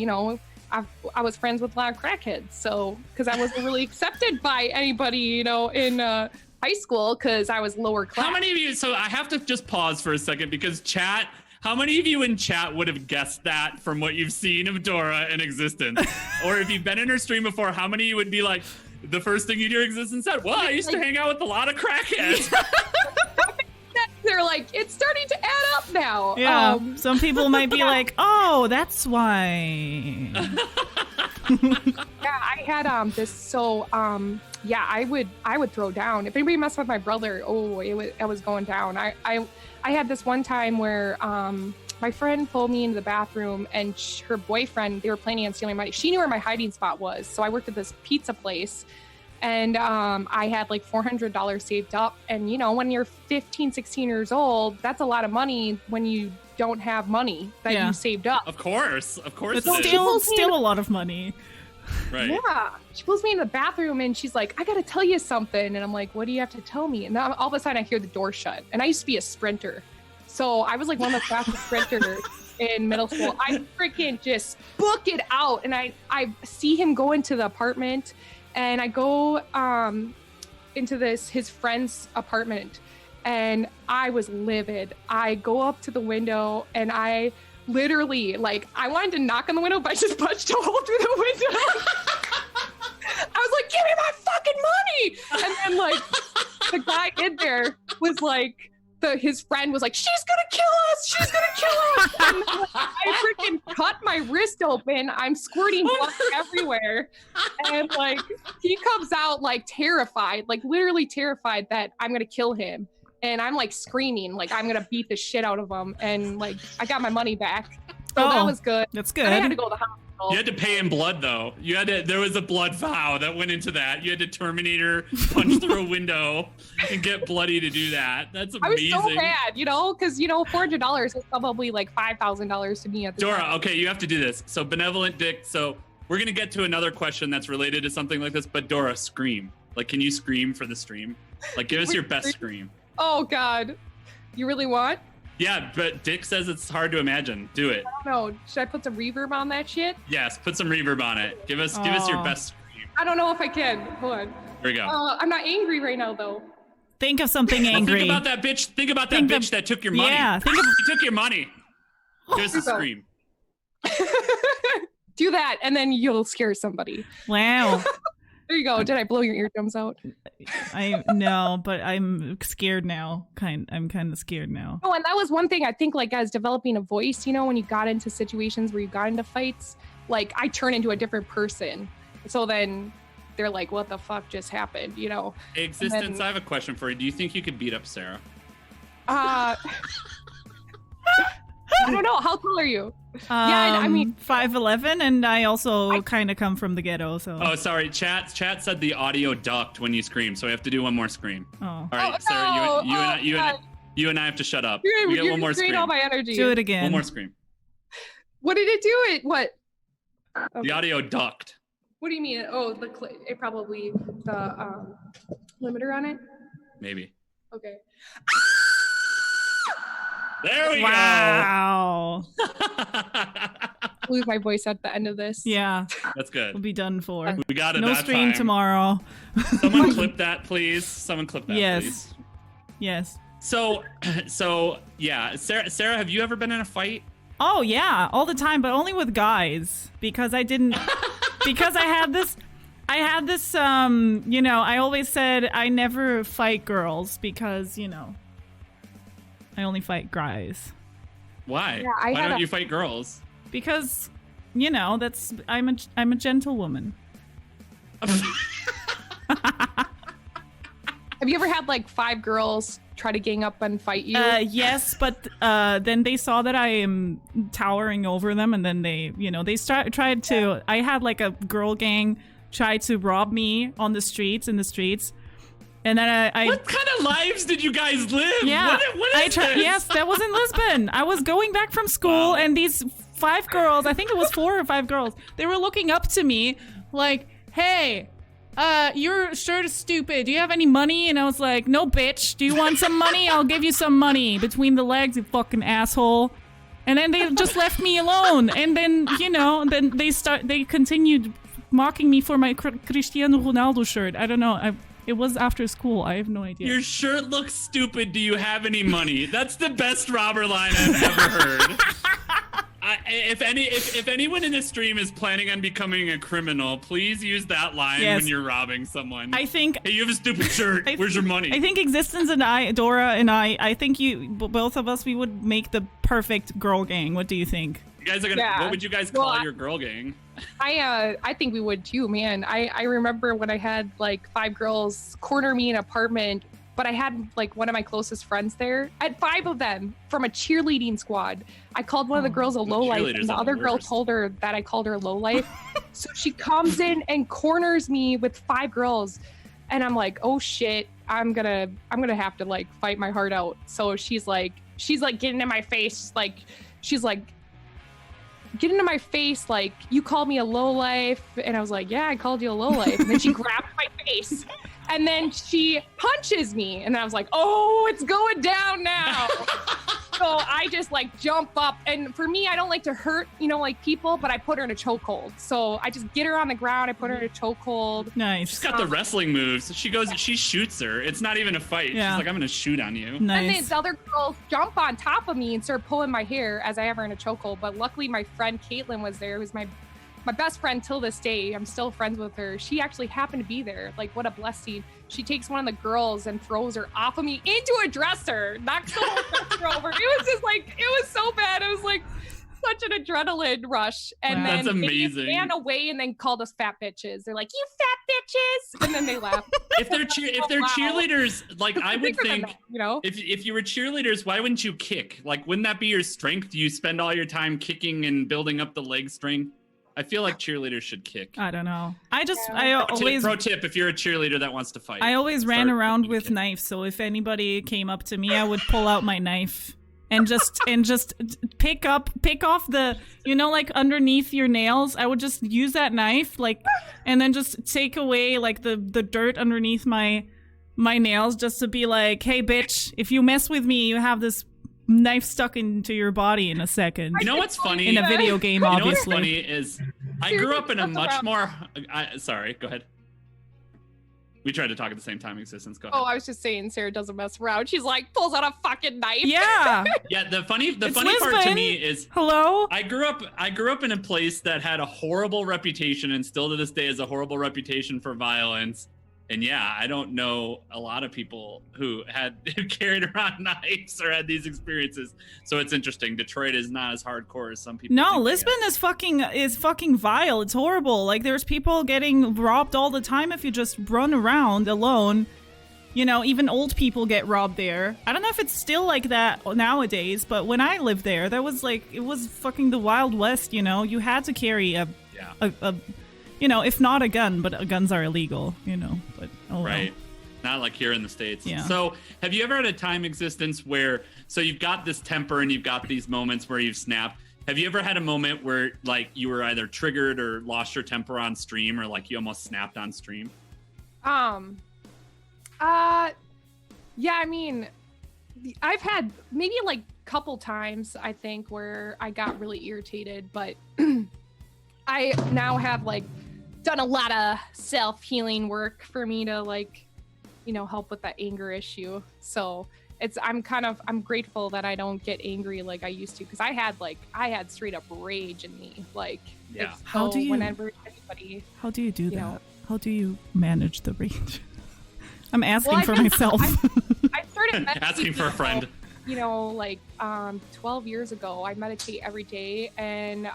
I was friends with a lot of crackheads. So, because I wasn't really accepted by anybody, you know, in high school because I was lower class. How many of you, so I have to just pause for a second because chat, how many of you in chat would have guessed that from what you've seen of Dora in Existence? Or if you've been in her stream before, how many of you would be like, the first thing you hear Existence said, well, I used to hang out with a lot of crackheads. They're like, it's starting to add up now. Yeah, some people might be like, oh, that's why. Yeah, I had this. So yeah, I would throw down. If anybody messed with my brother, I was going down. I had this one time where my friend pulled me into the bathroom, and her boyfriend, they were planning on stealing money. She knew where my hiding spot was, so I worked at this pizza place. And I had like $400 saved up. And, you know, when you're 15, 16 years old, that's a lot of money when you don't have money that you saved up. Of course. It's still a lot of money. Right. Yeah. She pulls me in the bathroom and she's like, I got to tell you something. And I'm like, what do you have to tell me? And then all of a sudden I hear the door shut. And I used to be a sprinter. So I was like one of the fastest sprinters in middle school. I freaking just book it out. And I see him go into the apartment. And I go into his friend's apartment, and I was livid. I go up to the window, and I literally, like, I wanted to knock on the window, but I just punched a hole through the window. I was like, give me my fucking money! And then, like, the guy in there was like, his friend was like, she's gonna kill us! She's gonna kill us! And like, I freaking cut my wrist open. I'm squirting blood everywhere. And like, he comes out like terrified, like literally terrified that I'm gonna kill him. And I'm like screaming, like I'm gonna beat the shit out of him. And like, I got my money back. So that was good. That's good. And I had to go to the hospital. You had to pay in blood, though. There was a blood vow that went into that. You had to Terminator punch through a window and get bloody to do that. That's amazing. I was so mad, you know, because, you know, $400 is probably like $5,000 to me at the Dora, time. okay, you have to do this. So, Benevolent Dick, so we're going to get to another question that's related to something like this, but Dora, scream. Like, can you scream for the stream? Like, give us your best scream. Oh, God. You really want? Yeah, but Dick says it's hard to imagine. Do it. I don't know. Should I put some reverb on that shit? Yes, put some reverb on it. Give us your best scream. I don't know if I can. Hold on. Here we go. I'm not angry right now, though. Think of something angry. Think about that bitch. Think about that bitch that took your money. Yeah, he took your money. Give us a scream. Do that, and then you'll scare somebody. Wow. There you go. Did I blow your eardrums out? No, but I'm scared now. I'm kind of scared now. Oh, and that was one thing I think, like, as developing a voice, you know, when you got into situations where you got into fights, like, I turn into a different person. So then they're like, what the fuck just happened, you know? Existence, I have a question for you. Do you think you could beat up Sarah? I don't know. How tall are you? Yeah, I mean 5'11", and I also kind of come from the ghetto. So. Oh, sorry. Chat said the audio ducked when you scream, so we have to do one more scream. Oh. All right, Sarah, you and I have to shut up. We get one more scream. All my energy. Do it again. One more scream. What did it do? What? Okay. The audio ducked. What do you mean? Oh, it probably the limiter on it. Maybe. Okay. There we go. Wow. Lose my voice at the end of this. Yeah. That's good. We'll be done for. We got it. No that stream time. tomorrow. Someone clip that, please. Someone clip that, Yes. please. Yes. So yeah, Sarah, have you ever been in a fight? Oh yeah, all the time, but only with guys because I didn't because I had this you know, I always said I never fight girls because, you know, I only fight guys. Why? Yeah, Why don't you fight girls? Because, you know, I'm a gentlewoman. Have you ever had like 5 girls try to gang up and fight you? Yes, but then they saw that I am towering over them, and then they tried to. I had like a girl gang try to rob me in the streets, and then I What kind of lives did you guys live? Yeah, what is this? Yes, that was in Lisbon. I was going back from school, and these 5 girls, I think it was 4 or 5 girls, they were looking up to me like, hey, your shirt is stupid. Do you have any money? And I was like, no, bitch. Do you want some money? I'll give you some money between the legs, you fucking asshole. And then they just left me alone. And then, then they continued mocking me for my Cristiano Ronaldo shirt. I don't know. It was after school. I have no idea. Your shirt looks stupid. Do you have any money? That's the best robber line I've ever heard. If anyone in this stream is planning on becoming a criminal, please use that line when you're robbing someone. I think. Hey, you have a stupid shirt. Where's your money? I think Existence and Dora and I think both of us, we would make the perfect girl gang. What do you think? You guys are gonna. What would you guys call your girl gang? I think we would too, man. I remember when I had like 5 girls corner me in an apartment, but I had like one of my closest friends there. I had 5 of them from a cheerleading squad. I called one of the girls a lowlife, and the other girl told her that I called her lowlife. So she comes in and corners me with 5 girls, and I'm like, oh shit, I'm gonna have to like fight my heart out. So she's like getting in my face, get into my face, like, you called me a lowlife. And I was like, yeah, I called you a lowlife. And then she grabbed my face and then she punches me. And I was like, oh, it's going down now. So I just like jump up. And for me, I don't like to hurt, like people, but I put her in a chokehold. So I just get her on the ground. I put her in a chokehold. Nice. She's got the wrestling moves. She shoots her. It's not even a fight. Yeah. She's like, I'm going to shoot on you. Nice. And then the other girls jump on top of me and start pulling my hair as I have her in a chokehold. But luckily my friend Caitlin was there, who's my best friend till this day. I'm still friends with her. She actually happened to be there. Like, what a blessing. She takes one of the girls and throws her off of me into a dresser, knocks the whole dresser over. It was just like, it was so bad. It was like such an adrenaline rush. And then that's amazing. They ran away and then called us fat bitches. They're like, you fat bitches. And then they laughed. If they're cheerleaders, like I would think, that, if you were cheerleaders, why wouldn't you kick? Like, wouldn't that be your strength? Do you spend all your time kicking and building up the leg strength? I feel like cheerleaders should kick. I don't know. I always pro tip if you're a cheerleader that wants to fight. I always ran around with knives, so if anybody came up to me, I would pull out my knife and just pick off the, like underneath your nails. I would just use that knife, like, and then just take away like the dirt underneath my nails, just to be like, hey bitch, if you mess with me, you have this knife stuck into your body in a second. You know what's funny? In a video game, obviously. You know what's funny is I grew up in a much more... sorry, go ahead. We tried to talk at the same time, Existence. Go ahead. Oh, I was just saying Sarah doesn't mess around. She's like, pulls out a fucking knife. Yeah. Yeah, the funny part to me is... Hello? I grew up in a place that had a horrible reputation and still to this day has a horrible reputation for violence. And yeah, I don't know a lot of people who carried around knives or had these experiences. So it's interesting. Detroit is not as hardcore as some people. No, Lisbon is fucking vile. It's horrible. Like, there's people getting robbed all the time if you just run around alone. Even old people get robbed there. I don't know if it's still like that nowadays, but when I lived there, that was like, it was fucking the Wild West. You had to carry a if not a gun, but guns are illegal, but oh well. Right. Not like here in the States. Yeah. So have you ever had a time, Existence, where, so you've got this temper and you've got these moments where you've snapped. Have you ever had a moment where like you were either triggered or lost your temper on stream, or like you almost snapped on stream? Yeah, I mean, I've had maybe like a couple times, I think, where I got really irritated, but I now have like done a lot of self-healing work for me to like, help with that anger issue. So I'm grateful that I don't get angry like I used to, because I had straight up rage in me. Like, yeah. How do you do that? How do you manage the rage? I'm asking for myself. I started asking for a friend. 12 years ago, I meditate every day, and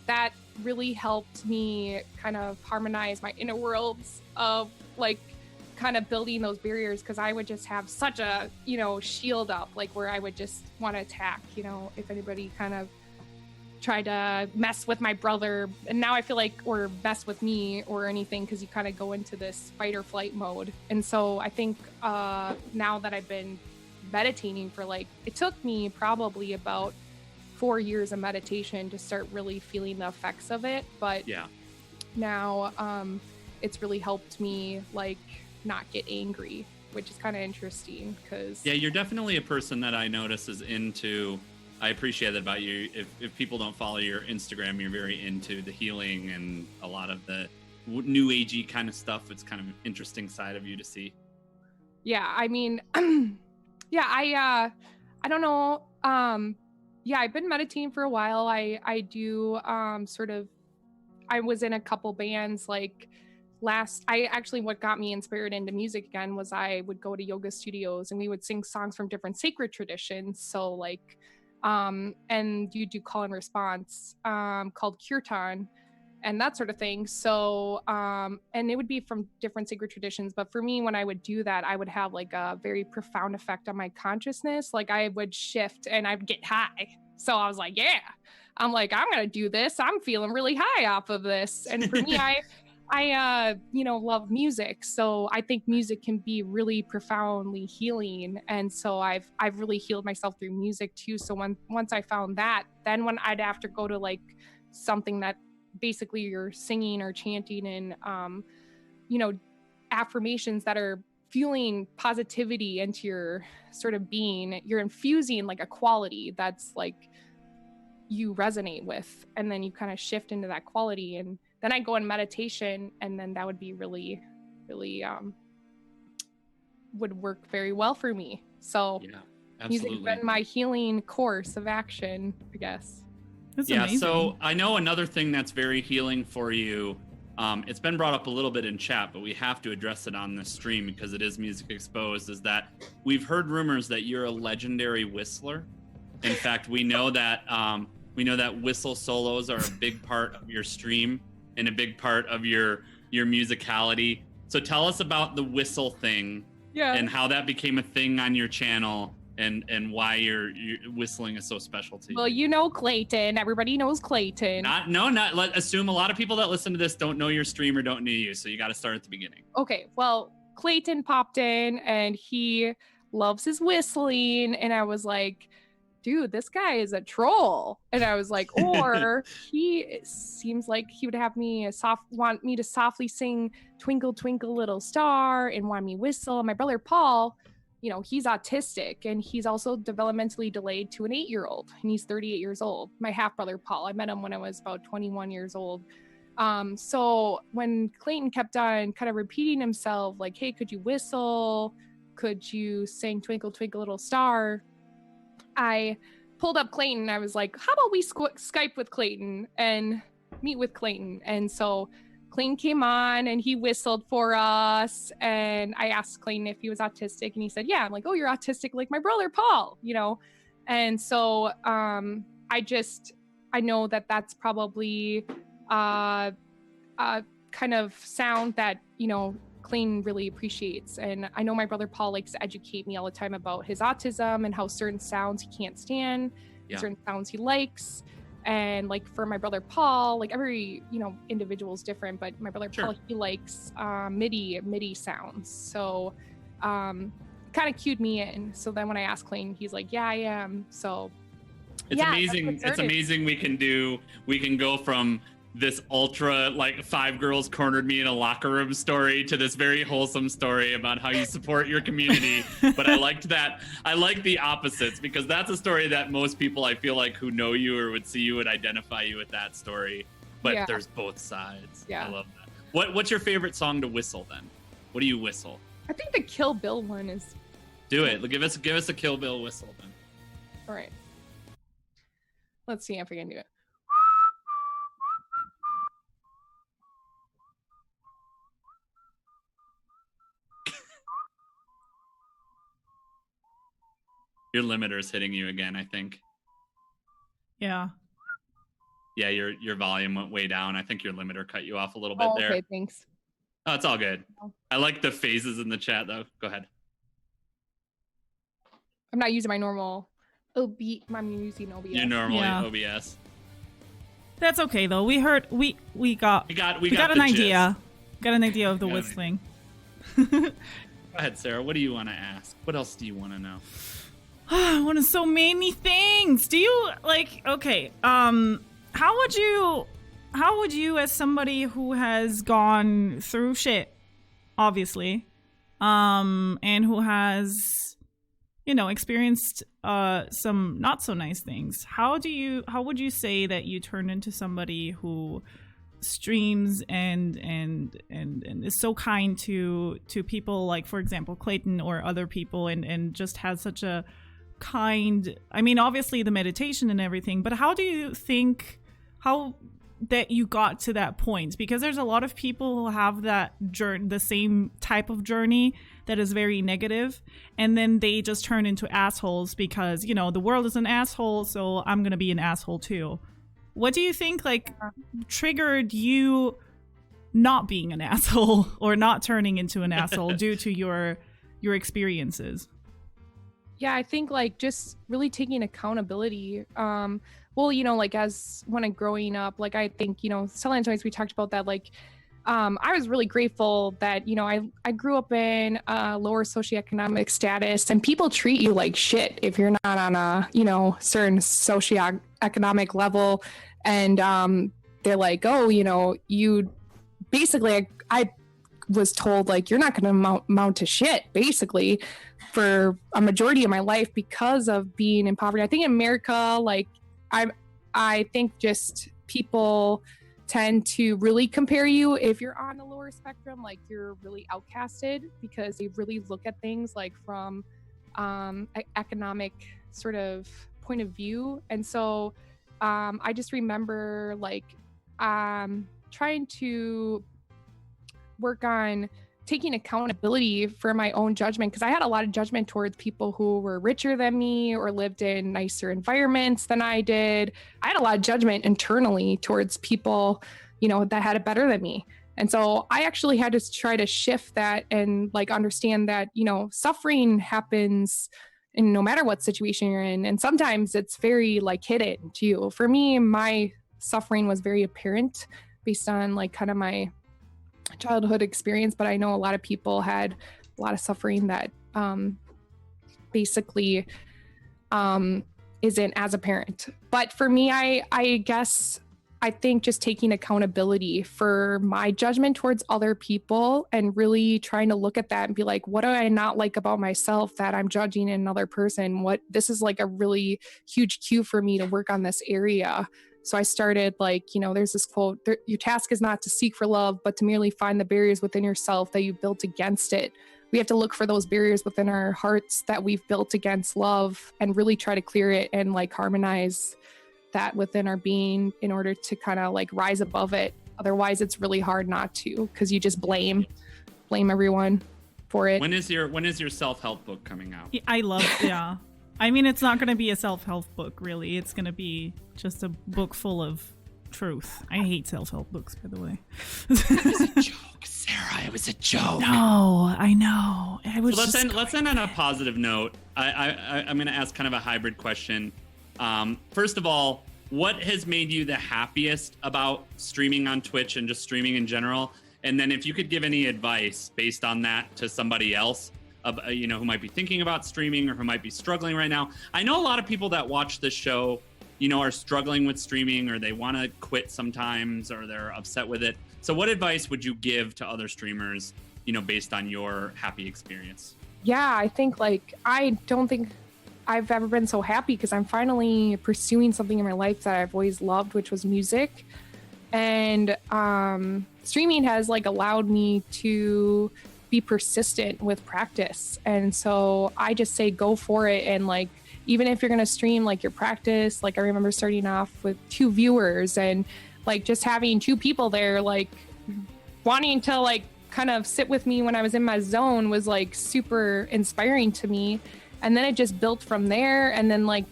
that really helped me kind of harmonize my inner worlds of like kind of building those barriers, because I would just have such a shield up, like where I would just want to attack if anybody kind of tried to mess with my brother, and now I feel like, or mess with me or anything, because you kind of go into this fight or flight mode. And so I think now that I've been meditating for like, it took me probably about 4 years of meditation to start really feeling the effects of it, but yeah, now it's really helped me like not get angry, which is kind of interesting, because yeah, you're definitely a person that I notice is into I appreciate that about you. If people don't follow your Instagram, you're very into the healing and a lot of the new agey kind of stuff. It's kind of an interesting side of you to see. Yeah, I mean, yeah, I don't know. Yeah, I've been meditating for a while. I do sort of, I was in a couple bands like what got me inspired into music again was I would go to yoga studios and we would sing songs from different sacred traditions. So like, and you do call and response, called kirtan and that sort of thing. So, and it would be from different sacred traditions. But for me, when I would do that, I would have like a very profound effect on my consciousness. Like I would shift and I'd get high. So I was like, yeah, I'm like, I'm going to do this. I'm feeling really high off of this. And for me, I love music. So I think music can be really profoundly healing. And so I've really healed myself through music too. So once I found that, then when I'd have to go to like something that basically you're singing or chanting and, affirmations that are fueling positivity into your sort of being, you're infusing like a quality that's like you resonate with, and then you kind of shift into that quality. And then I go in meditation, and then that would be really, really would work very well for me. So yeah, absolutely. Music's been my healing course of action, I guess. That's yeah, amazing. so I know another thing that's very healing for you, it's been brought up a little bit in chat, but we have to address it on this stream because it is Music Exposed, is that we've heard rumors that you're a legendary whistler. In fact, we know that whistle solos are a big part of your stream and a big part of your musicality. So tell us about the whistle thing, and how that became a thing on your channel, and why your whistling is so special to you. Well, you know Clayton. Everybody knows Clayton. Assume a lot of people that listen to this don't know your stream or don't know you, so you got to start at the beginning. Okay, well, Clayton popped in and he loves his whistling, and I was like, dude, this guy is a troll. And I was like, or he seems like he would have me want me to softly sing Twinkle Twinkle Little Star and want me whistle. My brother Paul, he's autistic and he's also developmentally delayed to an 8-year-old, and he's 38 years old. My half brother Paul, I met him when I was about 21 years old. So when Clayton kept on kind of repeating himself, like, hey, could you whistle? Could you sing Twinkle Twinkle Little Star? I pulled up Clayton. I was like, how about we Skype with Clayton and meet with Clayton? And so Clayton came on and he whistled for us. And I asked Clayton if he was autistic, and he said, yeah. I'm like, oh, you're autistic like my brother Paul, And so I know that that's probably a kind of sound that, Clayton really appreciates. And I know my brother Paul likes to educate me all the time about his autism and how certain sounds he can't stand, certain sounds he likes. And like for my brother Paul, like every individual is different, but my brother Paul, he likes MIDI sounds. So kind of cued me in. So then when I asked Clayton, he's like, yeah, I am. So it's amazing. It's amazing we can go from this ultra like 5 girls cornered me in a locker room story to this very wholesome story about how you support your community. But I liked that. I like the opposites, because that's a story that most people, I feel like, who know you or would see you would identify you with that story. But there's both sides. I love that. What's your favorite song to whistle then? What do you whistle? I think the Kill Bill one is. Do it. Give us a Kill Bill whistle then. All right. Let's see if I can do it. Your limiter is hitting you again, I think. Yeah. Yeah, your volume went way down. I think your limiter cut you off a little bit there. Okay, thanks. Oh, it's all good. I like the phases in the chat, though. Go ahead. I'm not using my normal I'm using OBS. Your normal OBS. That's okay though. We got an idea. Got an idea of the whistling. Go ahead, Sarah. What do you want to ask? What else do you want to know? I want so many things. Do you how would you as somebody who has gone through shit, obviously, and who has experienced some not so nice things. How would you say that you turn into somebody who streams and is so kind to people, like, for example, Clayton or other people, and just has such a kind, I mean, obviously the meditation and everything, but how do you think that you got to that point? Because there's a lot of people who have that journey, the same type of journey that is very negative, and then they just turn into assholes because, the world is an asshole, so I'm gonna be an asshole too. What do you think, like, triggered you not being an asshole or not turning into an asshole due to your experiences? Yeah, I think, like, just really taking accountability. Well, like, as when I'm growing up, like, I think, telling times we talked about that, like, I was really grateful that, I grew up in a lower socioeconomic status, and people treat you like shit if you're not on a, certain socioeconomic level. And they're like, oh, you basically, I was told, like, you're not going to amount to shit, basically, for a majority of my life because of being in poverty. I think in America, like, I think just people tend to really compare you if you're on the lower spectrum, like, you're really outcasted because they really look at things like from economic sort of point of view. And so I just remember, like, trying to work on taking accountability for my own judgment, because I had a lot of judgment towards people who were richer than me or lived in nicer environments than I did. I had a lot of judgment internally towards people, that had it better than me. And so I actually had to try to shift that and, like, understand that, suffering happens in no matter what situation you're in. And sometimes it's very, like, hidden too. For me, my suffering was very apparent based on, like, kind of my childhood experience, but I know a lot of people had a lot of suffering that basically isn't as apparent. But for me, I guess I think just taking accountability for my judgment towards other people and really trying to look at that and be like, what do I not like about myself that I'm judging in another person? This is, like, a really huge cue for me to work on this area. So I started, like, there's this quote, your task is not to seek for love, but to merely find the barriers within yourself that you built against it. We have to look for those barriers within our hearts that we've built against love and really try to clear it and, like, harmonize that within our being in order to kind of, like, rise above it. Otherwise, it's really hard not to, because you just blame everyone for it. When is your self-help book coming out? I love, yeah. I mean, it's not going to be a self-help book, really. It's going to be just a book full of truth. I hate self-help books, by the way. It was a joke, Sarah. It was a joke. No, I know. Let's end on a positive note. I'm going to ask kind of a hybrid question. First of all, what has made you the happiest about streaming on Twitch and just streaming in general? And then if you could give any advice based on that to somebody else, who might be thinking about streaming or who might be struggling right now. I know a lot of people that watch this show, are struggling with streaming, or they want to quit sometimes, or they're upset with it. So what advice would you give to other streamers, based on your happy experience? Yeah, I think, like, I don't think I've ever been so happy because I'm finally pursuing something in my life that I've always loved, which was music. And streaming has, like, allowed me to be persistent with practice. And so I just say go for it. And, like, even if you're going to stream, like, your practice, like, I remember starting off with 2 viewers and, like, just having 2 people there, like, wanting to, like, kind of sit with me when I was in my zone was, like, super inspiring to me. And then it just built from there. And then, like,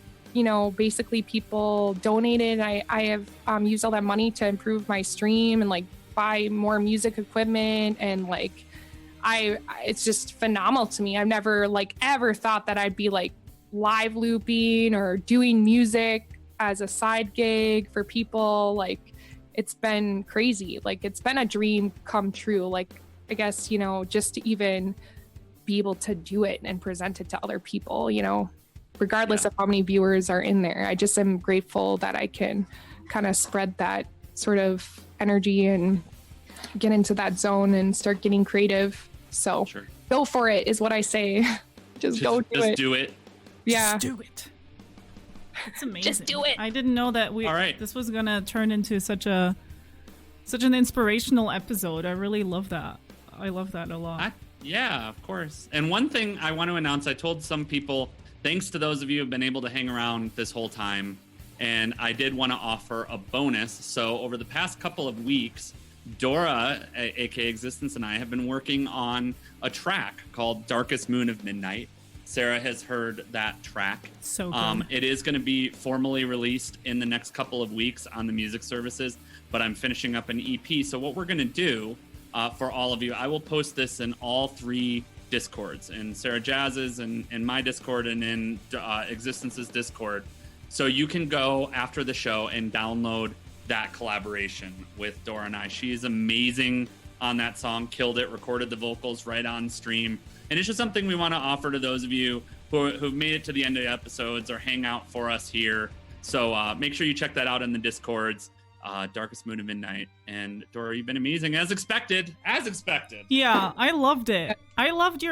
basically people donated. I have used all that money to improve my stream and, like, buy more music equipment. And, like, it's just phenomenal to me. I've never, like, ever thought that I'd be, like, live looping or doing music as a side gig for people. Like, it's been crazy. Like, it's been a dream come true. Like, I guess, just to even be able to do it and present it to other people, regardless of how many viewers are in there. I just am grateful that I can kind of spread that sort of energy and get into that zone and start getting creative. So Go for it is what I say. Just go do it. Just do it. Yeah. Just do it. It's amazing. Just do it. I didn't know that All right. this was gonna turn into such an inspirational episode. I really love that. I love that a lot. Yeah, of course. And one thing I want to announce, I told some people, thanks to those of you who have been able to hang around this whole time, and I did want to offer a bonus. So over the past couple of weeks, Dora, aka Existence, and I have been working on a track called Darkest Moon of Midnight. Sarah has heard that track. So good. It is going to be formally released in the next couple of weeks on the music services, but I'm finishing up an EP. So what we're going to do for all of you, I will post this in all 3 Discords, in Sarah Jazz's and in my Discord and in Existence's Discord. So you can go after the show and download that collaboration with Dora and I. She is amazing on that song, killed it, recorded the vocals right on stream. And it's just something we want to offer to those of you who've made it to the end of the episodes or hang out for us here. So make sure you check that out in the Discords. Darkest Moon of Midnight. And Dora, you've been amazing as expected. Yeah, I loved it. I loved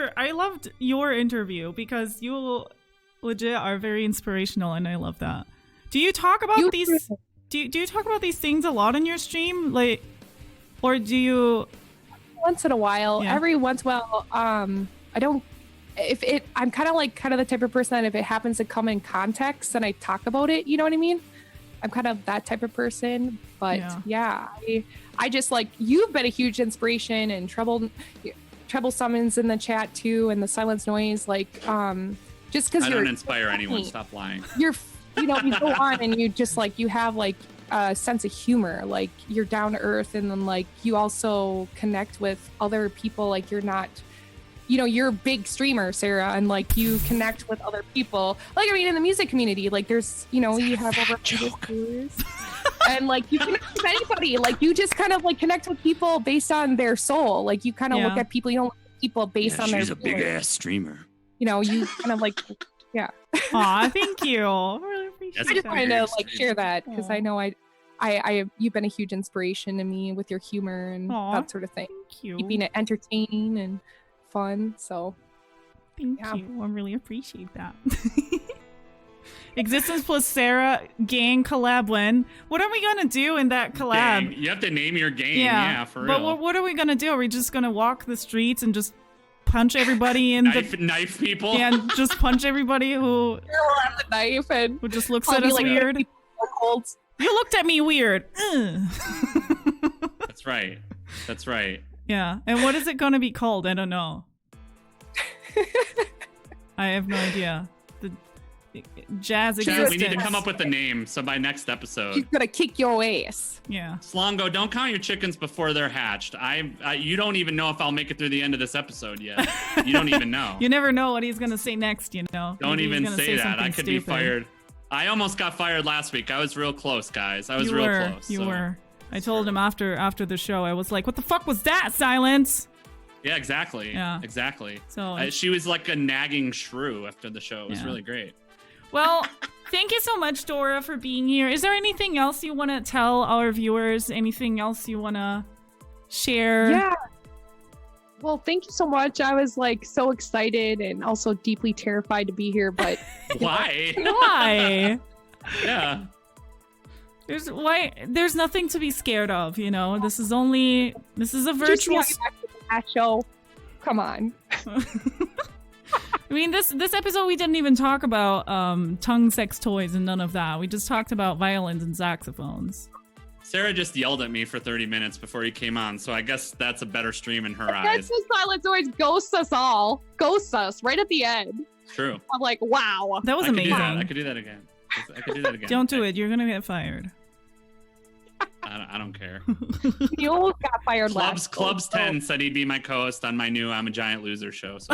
your interview because you legit are very inspirational, and I love that. Do you talk about these? Do you talk about these things a lot in your stream, like, or do you? Once in a while, Yeah. every once in a while, I don't. I'm kind of the type of person that if it happens to come in context, then I talk about it. You know what I mean? I'm kind of that type of person, but yeah, I just like, you've been a huge inspiration, and Treble Summons in the chat too, and the Silence Noise, like, just because I you're don't inspire anyone. Stop lying. you go on and you just like, you have like a sense of humor, like you're down to earth, and then like you also connect with other people, like you're not, you're a big streamer, Sarah, and like you connect with other people. Like, I mean, in the music community, like there's, you have over 100 viewers. And like you connect with anybody. Like you just kind of like connect with people based on their soul. Like you kind of look at people, you don't look at people based on their She's a big ass streamer. You kind of like, yeah. Aw, thank you. I really appreciate I just that. wanted to like share that because I know you've been a huge inspiration to me with your humor and that sort of thing. Thank you. Keeping it entertaining and fun. So thank you. I really appreciate that. Existence plus Sarah gang collab when? What are we gonna do in that collab? Gang. You have to name your game. Yeah, for real. But what are we gonna do? Are we just gonna walk the streets and just punch everybody in knife people? Yeah, and just punch everybody who have the knife and who just looks at us like, weird. You looked at me weird. That's right. That's right. Yeah. And what is it gonna be called? I don't know. I have no idea. The Jazz Existence. We need to come up with a name, so by next episode. He's gonna kick your ass. Yeah. Slongo, don't count your chickens before they're hatched. You don't even know if I'll make it through the end of this episode yet. You don't even know. You never know what he's gonna say next, Don't Maybe even say that. I could be stupid. fired. I almost got fired last week. I was real close, guys. I was You real were. close. You were. I told him after the show, I was like, what the fuck was that, Silence? Yeah, exactly. Yeah. Exactly. So she was like a nagging shrew after the show. It was really great. Well, thank you so much, Dora, for being here. Is there anything else you want to tell our viewers? Anything else you want to share? Yeah. Well, thank you so much. I was like so excited and also deeply terrified to be here, but why? Why? Yeah. There's nothing to be scared of, This is a virtual show. Come on. I mean, this episode we didn't even talk about tongue sex toys and none of that. We just talked about violins and saxophones. Sarah just yelled at me for 30 minutes before he came on, so I guess that's a better stream in her That's eyes. just Silence always ghosts us all. Ghosts us right at the end. True. I'm like, wow. That was amazing. I could do that again. Don't do it. You're gonna get fired. I don't care. You got fired last. Clubs 10 said he'd be my co-host on my new I'm a Giant Loser show. So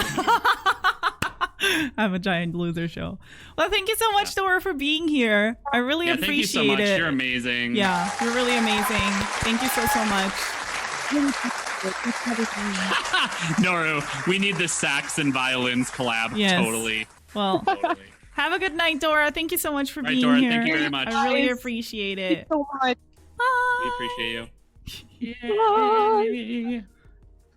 I'm a Giant Loser show. Well, thank you so much, Dora, for being here. I really appreciate thank you so much. it. You're amazing. Yeah, you're really amazing. Thank you so much. Noru, we need the sax and violins collab. Yes. Totally. Well, totally. Have a good night, Dora. Thank you so much for being Dora, here. thank you very much. I really appreciate it. Thank you so much. We appreciate you.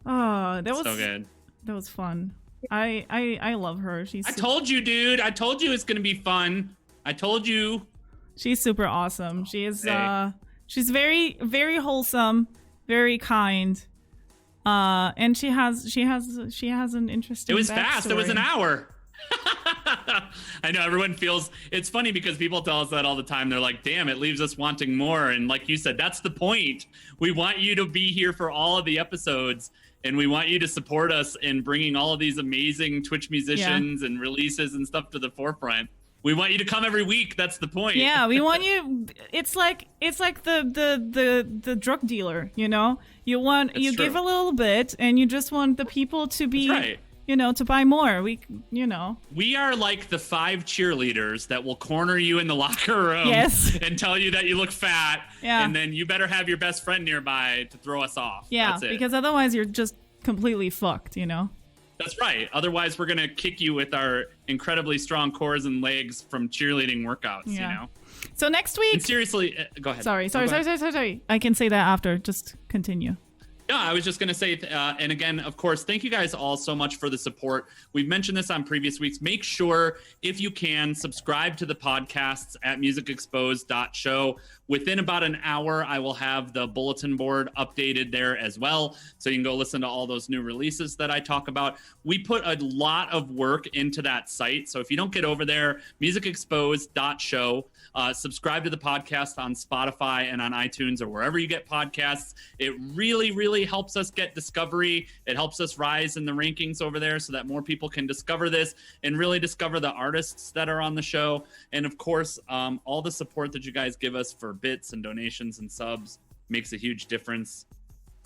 Oh, that was so good. That was fun. I love her. I told you, dude. I told you it's gonna be fun. I told you. She's super awesome. She is she's very, very wholesome, very kind. And she has an interesting It was backstory. fast. It was an hour. I know everyone feels it's funny because people tell us that all the time. They're like, damn, it leaves us wanting more. And like you said, that's the point. We want you to be here for all of the episodes, and we want you to support us in bringing all of these amazing Twitch musicians and releases and stuff to the forefront. We want you to come every week. That's the point. Yeah, we want you. It's like the drug dealer, you know. You give a little bit, and you just want the people to be. That's right. You know, to buy more. We are like the 5 cheerleaders that will corner you in the locker room and tell you that you look fat. Yeah. And then you better have your best friend nearby to throw us off. Yeah, that's it. Because otherwise you're just completely fucked, you know? That's right. Otherwise we're going to kick you with our incredibly strong cores and legs from cheerleading workouts, you know? So next week... And seriously, go ahead. Sorry. I can say that after. Just continue. No, I was just going to say, and again, of course, thank you guys all so much for the support. We've mentioned this on previous weeks. Make sure, if you can, subscribe to the podcasts at musicexposed.show. Within about an hour, I will have the bulletin board updated there as well. So you can go listen to all those new releases that I talk about. We put a lot of work into that site. So if you don't get over there, musicexposed.show. Subscribe to the podcast on Spotify and on iTunes or wherever you get podcasts. It really, really helps us get discovery. It helps us rise in the rankings over there so that more people can discover this and really discover the artists that are on the show. And of course, all the support that you guys give us for bits and donations and subs makes a huge difference.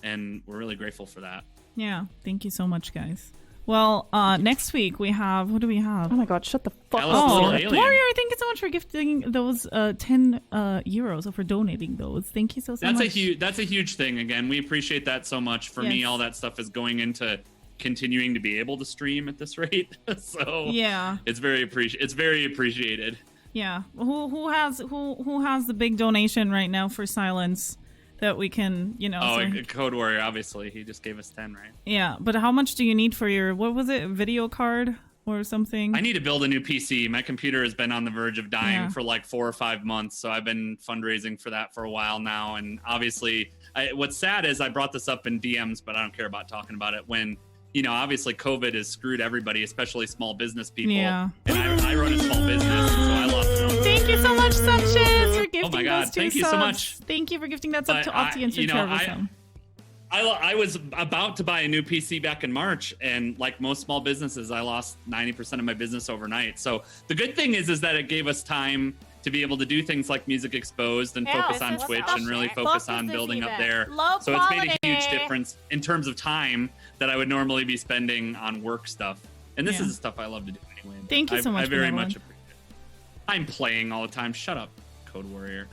And we're really grateful for that. Yeah. Thank you so much, guys. Well, next week we have, what do we have? Oh my god, shut the fuck up. Warrior, thank you so much for gifting those 10 euros, or for donating those. Thank you so much. That's a huge thing. Again, we appreciate that so much. For me, all that stuff is going into continuing to be able to stream at this rate. So yeah, it's very appreciated. Yeah. Who has the big donation right now for Silence? That we can, you know. Oh, Code Warrior, obviously. He just gave us 10, right? Yeah, but how much do you need for your, what was it, video card or something? I need to build a new PC. My computer has been on the verge of dying for like 4 or 5 months, so I've been fundraising for that for a while now. And obviously, what's sad is I brought this up in DMs, but I don't care about talking about it. When, you know, obviously COVID has screwed everybody, especially small business people. Yeah. And I run a small business, so I lost it. Thank you so much, Sanchez, for gifting those 2 subs. Thank you so much. Thank you for gifting that sub to Opti and Terrible. I was about to buy a new PC back in March, and like most small businesses, I lost 90% of my business overnight. So the good thing is that it gave us time to be able to do things like Music Exposed and focus on Twitch and really focus on building up there. So it's made a huge difference in terms of time that I would normally be spending on work stuff. And this is the stuff I love to do anyway. Thank you so much. I very much appreciate it. I'm playing all the time. Shut up, Code Warrior.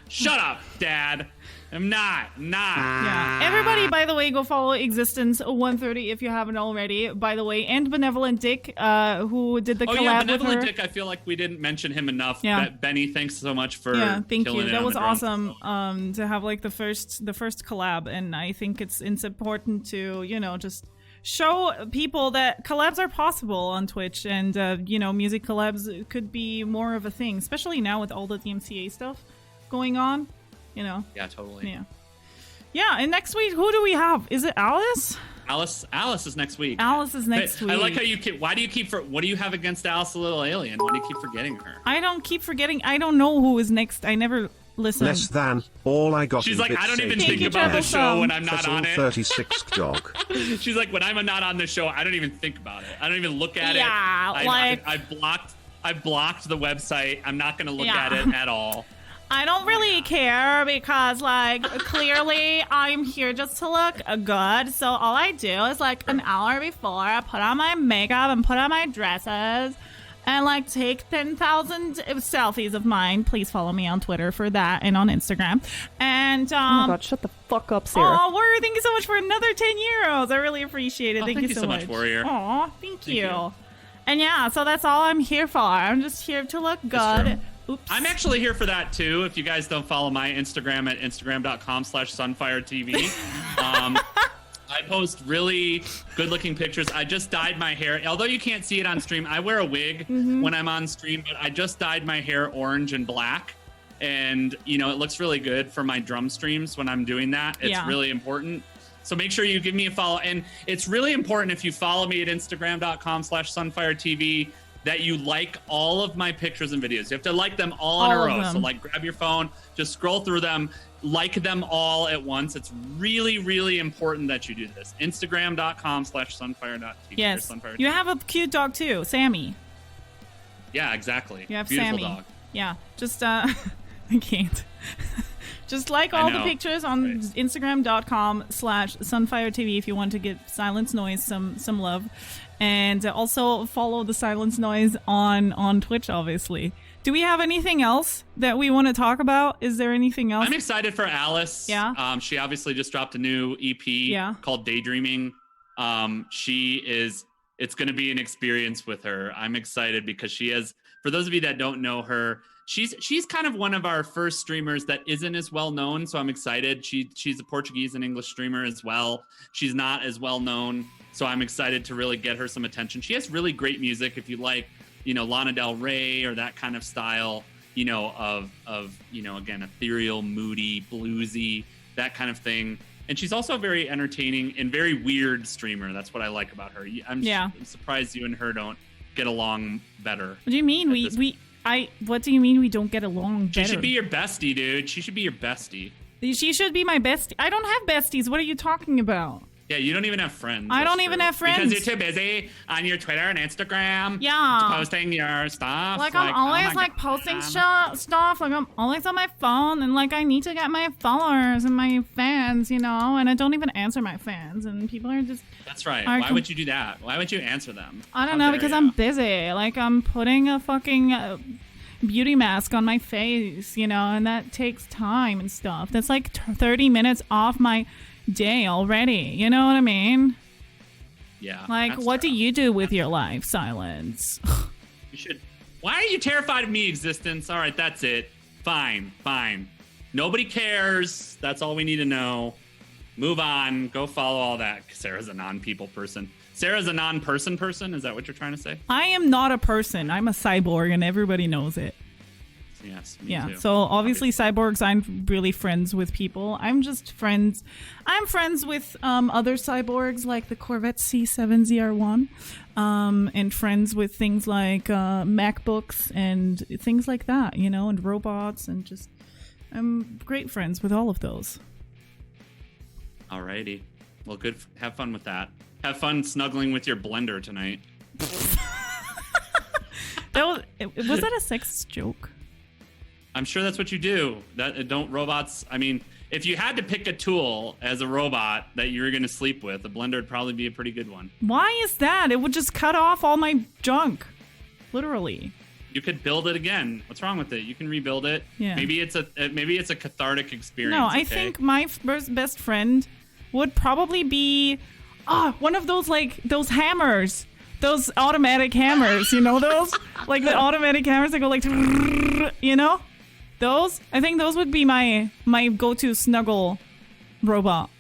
Shut up, Dad. I'm not. Yeah. Everybody, by the way, go follow Existence130 if you haven't already. By the way, and Benevolent Dick, who did the collab with her. Benevolent Dick. I feel like we didn't mention him enough. Yeah. Benny, thanks so much for. Yeah, thank you. That was awesome. To have like the first collab, and I think it's important to just show people that collabs are possible on Twitch, and music collabs could be more of a thing, especially now with all the DMCA stuff going on. Yeah, totally. Yeah. And next week, who do we have? Is it Alice? Alice is next week. Alice is next week. I like how you keep. Why do you keep? What do you have against Alice, the Little Alien? Why do you keep forgetting her? I don't keep forgetting. I don't know who is next. I never listen. Less than all I got. She's like, I don't even think about the show when I'm not on it. 36 dog. She's like, when I'm not on the show, I don't even think about it. I don't even look at it. I blocked the website. I'm not going to look at it at all. I don't really care because, clearly I'm here just to look good. So all I do is, an hour before, I put on my makeup and put on my dresses and, take 10,000 selfies of mine. Please follow me on Twitter for that and on Instagram. And, oh my God, shut the fuck up, Sarah. Oh, Warrior, thank you so much for another 10 euros. I really appreciate it. Thank you so much, Warrior. Aw, thank you. And yeah, so that's all I'm here for. I'm just here to look good. Oops. I'm actually here for that too. If you guys don't follow my Instagram at instagram.com/sunfiretv, I post really good-looking pictures. I just dyed my hair. Although you can't see it on stream, I wear a wig when I'm on stream, but I just dyed my hair orange and black. And, you know, it looks really good for my drum streams when I'm doing that. It's really important. So make sure you give me a follow. And it's really important if you follow me at Instagram.com/SunfireTV that you like all of my pictures and videos. You have to like them all in a row. So like grab your phone, just scroll through them, like them all at once. It's really, really important that you do this. Instagram.com/sunfire.tv. Yes. You have a cute dog too, Sammy. Yeah, exactly. You have Beautiful Sammy. dog. Yeah. Just I can't. Just like all the pictures on Instagram.com/sunfiretv if you want to give Silence Noise some love. And also follow the Silence Noise on Twitch, obviously. Do we have anything else that we want to talk about? Is there anything else? I'm excited for Alice. Yeah. She obviously just dropped a new EP called Daydreaming. It's going to be an experience with her. I'm excited because she has, for those of you that don't know her, she's kind of one of our first streamers that isn't as well known. So I'm excited. She's a Portuguese and English streamer as well. She's not as well known. So I'm excited to really get her some attention. She has really great music. If you like, you know, Lana Del Rey or that kind of style, you know, of you know, again, ethereal, moody, bluesy, that kind of thing. And she's also a very entertaining and very weird streamer. That's what I like about her. I'm surprised you and her don't get along better. What do you mean? What do you mean we don't get along better? She should be your bestie, dude. She should be your bestie. She should be my bestie. I don't have besties. What are you talking about? Yeah, you don't even have friends. I don't even have friends. Because you're too busy on your Twitter and Instagram. Yeah. Posting your stuff. Like I'm always posting stuff. Like I'm always on my phone and like I need to get my followers and my fans, you know, and I don't even answer my fans and people are just... That's right. Why would you do that? Why would you answer them? I don't know, because I'm busy. Like I'm putting a fucking... beauty mask on my face, you know, and that takes time and stuff. That's like 30 minutes off my day already. You know what I mean? Yeah. Like, what do you do with your life, Silence? You should. Why are you terrified of me, Existence? All right, that's it. Fine. Nobody cares. That's all we need to know. Move on. Go follow all that. Sarah's a non-people person. Sarah's a non-person person? Is that what you're trying to say? I am not a person. I'm a cyborg, and everybody knows it. Yes, me too. So obviously cyborgs aren't really friends with people. I'm just friends. I'm friends with other cyborgs like the Corvette C7ZR1 and friends with things like MacBooks and things like that, you know, and robots and just I'm great friends with all of those. Alrighty. Well, good. Have fun with that. Have fun snuggling with your blender tonight. Was that a sexist joke? I'm sure that's what you do. Don't robots. I mean, if you had to pick a tool as a robot that you were going to sleep with, a blender would probably be a pretty good one. Why is that? It would just cut off all my junk. Literally. You could build it again. What's wrong with it? You can rebuild it. Yeah. Maybe it's a cathartic experience. No, I think my best friend would probably be one of those those hammers. Those automatic hammers, you know those? Like the automatic hammers that go like, you know? Those? I think those would be my go-to snuggle robot.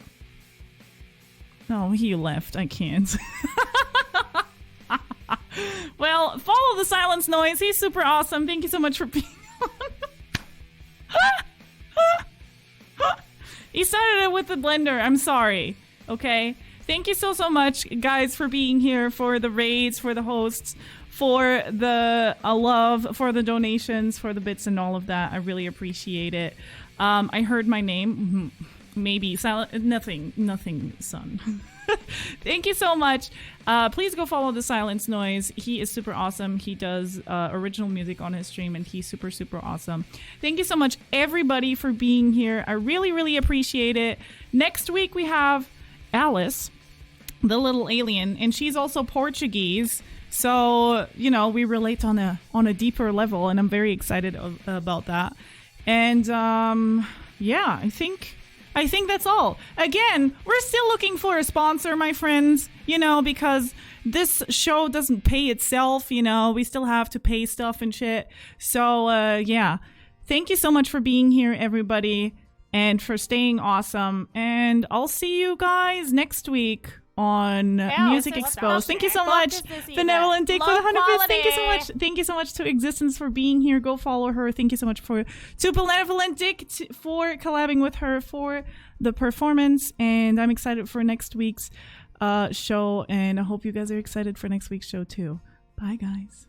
Oh, he left. I can't. Well, follow the Silence Noise. He's super awesome. Thank you so much for being on. He started it with the blender. I'm sorry. Okay? Thank you so much, guys, for being here, for the raids, for the hosts, for the love, for the donations, for the bits and all of that. I really appreciate it. I heard my name. Maybe. Nothing, son. Thank you so much. Please go follow the Silence Noise. He is super awesome. He does original music on his stream, and he's super, super awesome. Thank you so much, everybody, for being here. I really, really appreciate it. Next week, we have Alice, the little alien, and she's also Portuguese, so you know we relate on a deeper level, and I'm very excited about that. And yeah, I think that's all. Again, we're still looking for a sponsor, my friends, you know, because this show doesn't pay itself, you know, we still have to pay stuff and shit. So yeah, thank you so much for being here, everybody. and for staying awesome. And I'll see you guys next week on Music Exposed. Thank you so much, Benevolent Dick, for the 100 bits. Thank you so much. Thank you so much to Existence for being here. Go follow her. Thank you so much to Benevolent Dick for collabing with her for the performance. And I'm excited for next week's show, and I hope you guys are excited for next week's show too. Bye, guys.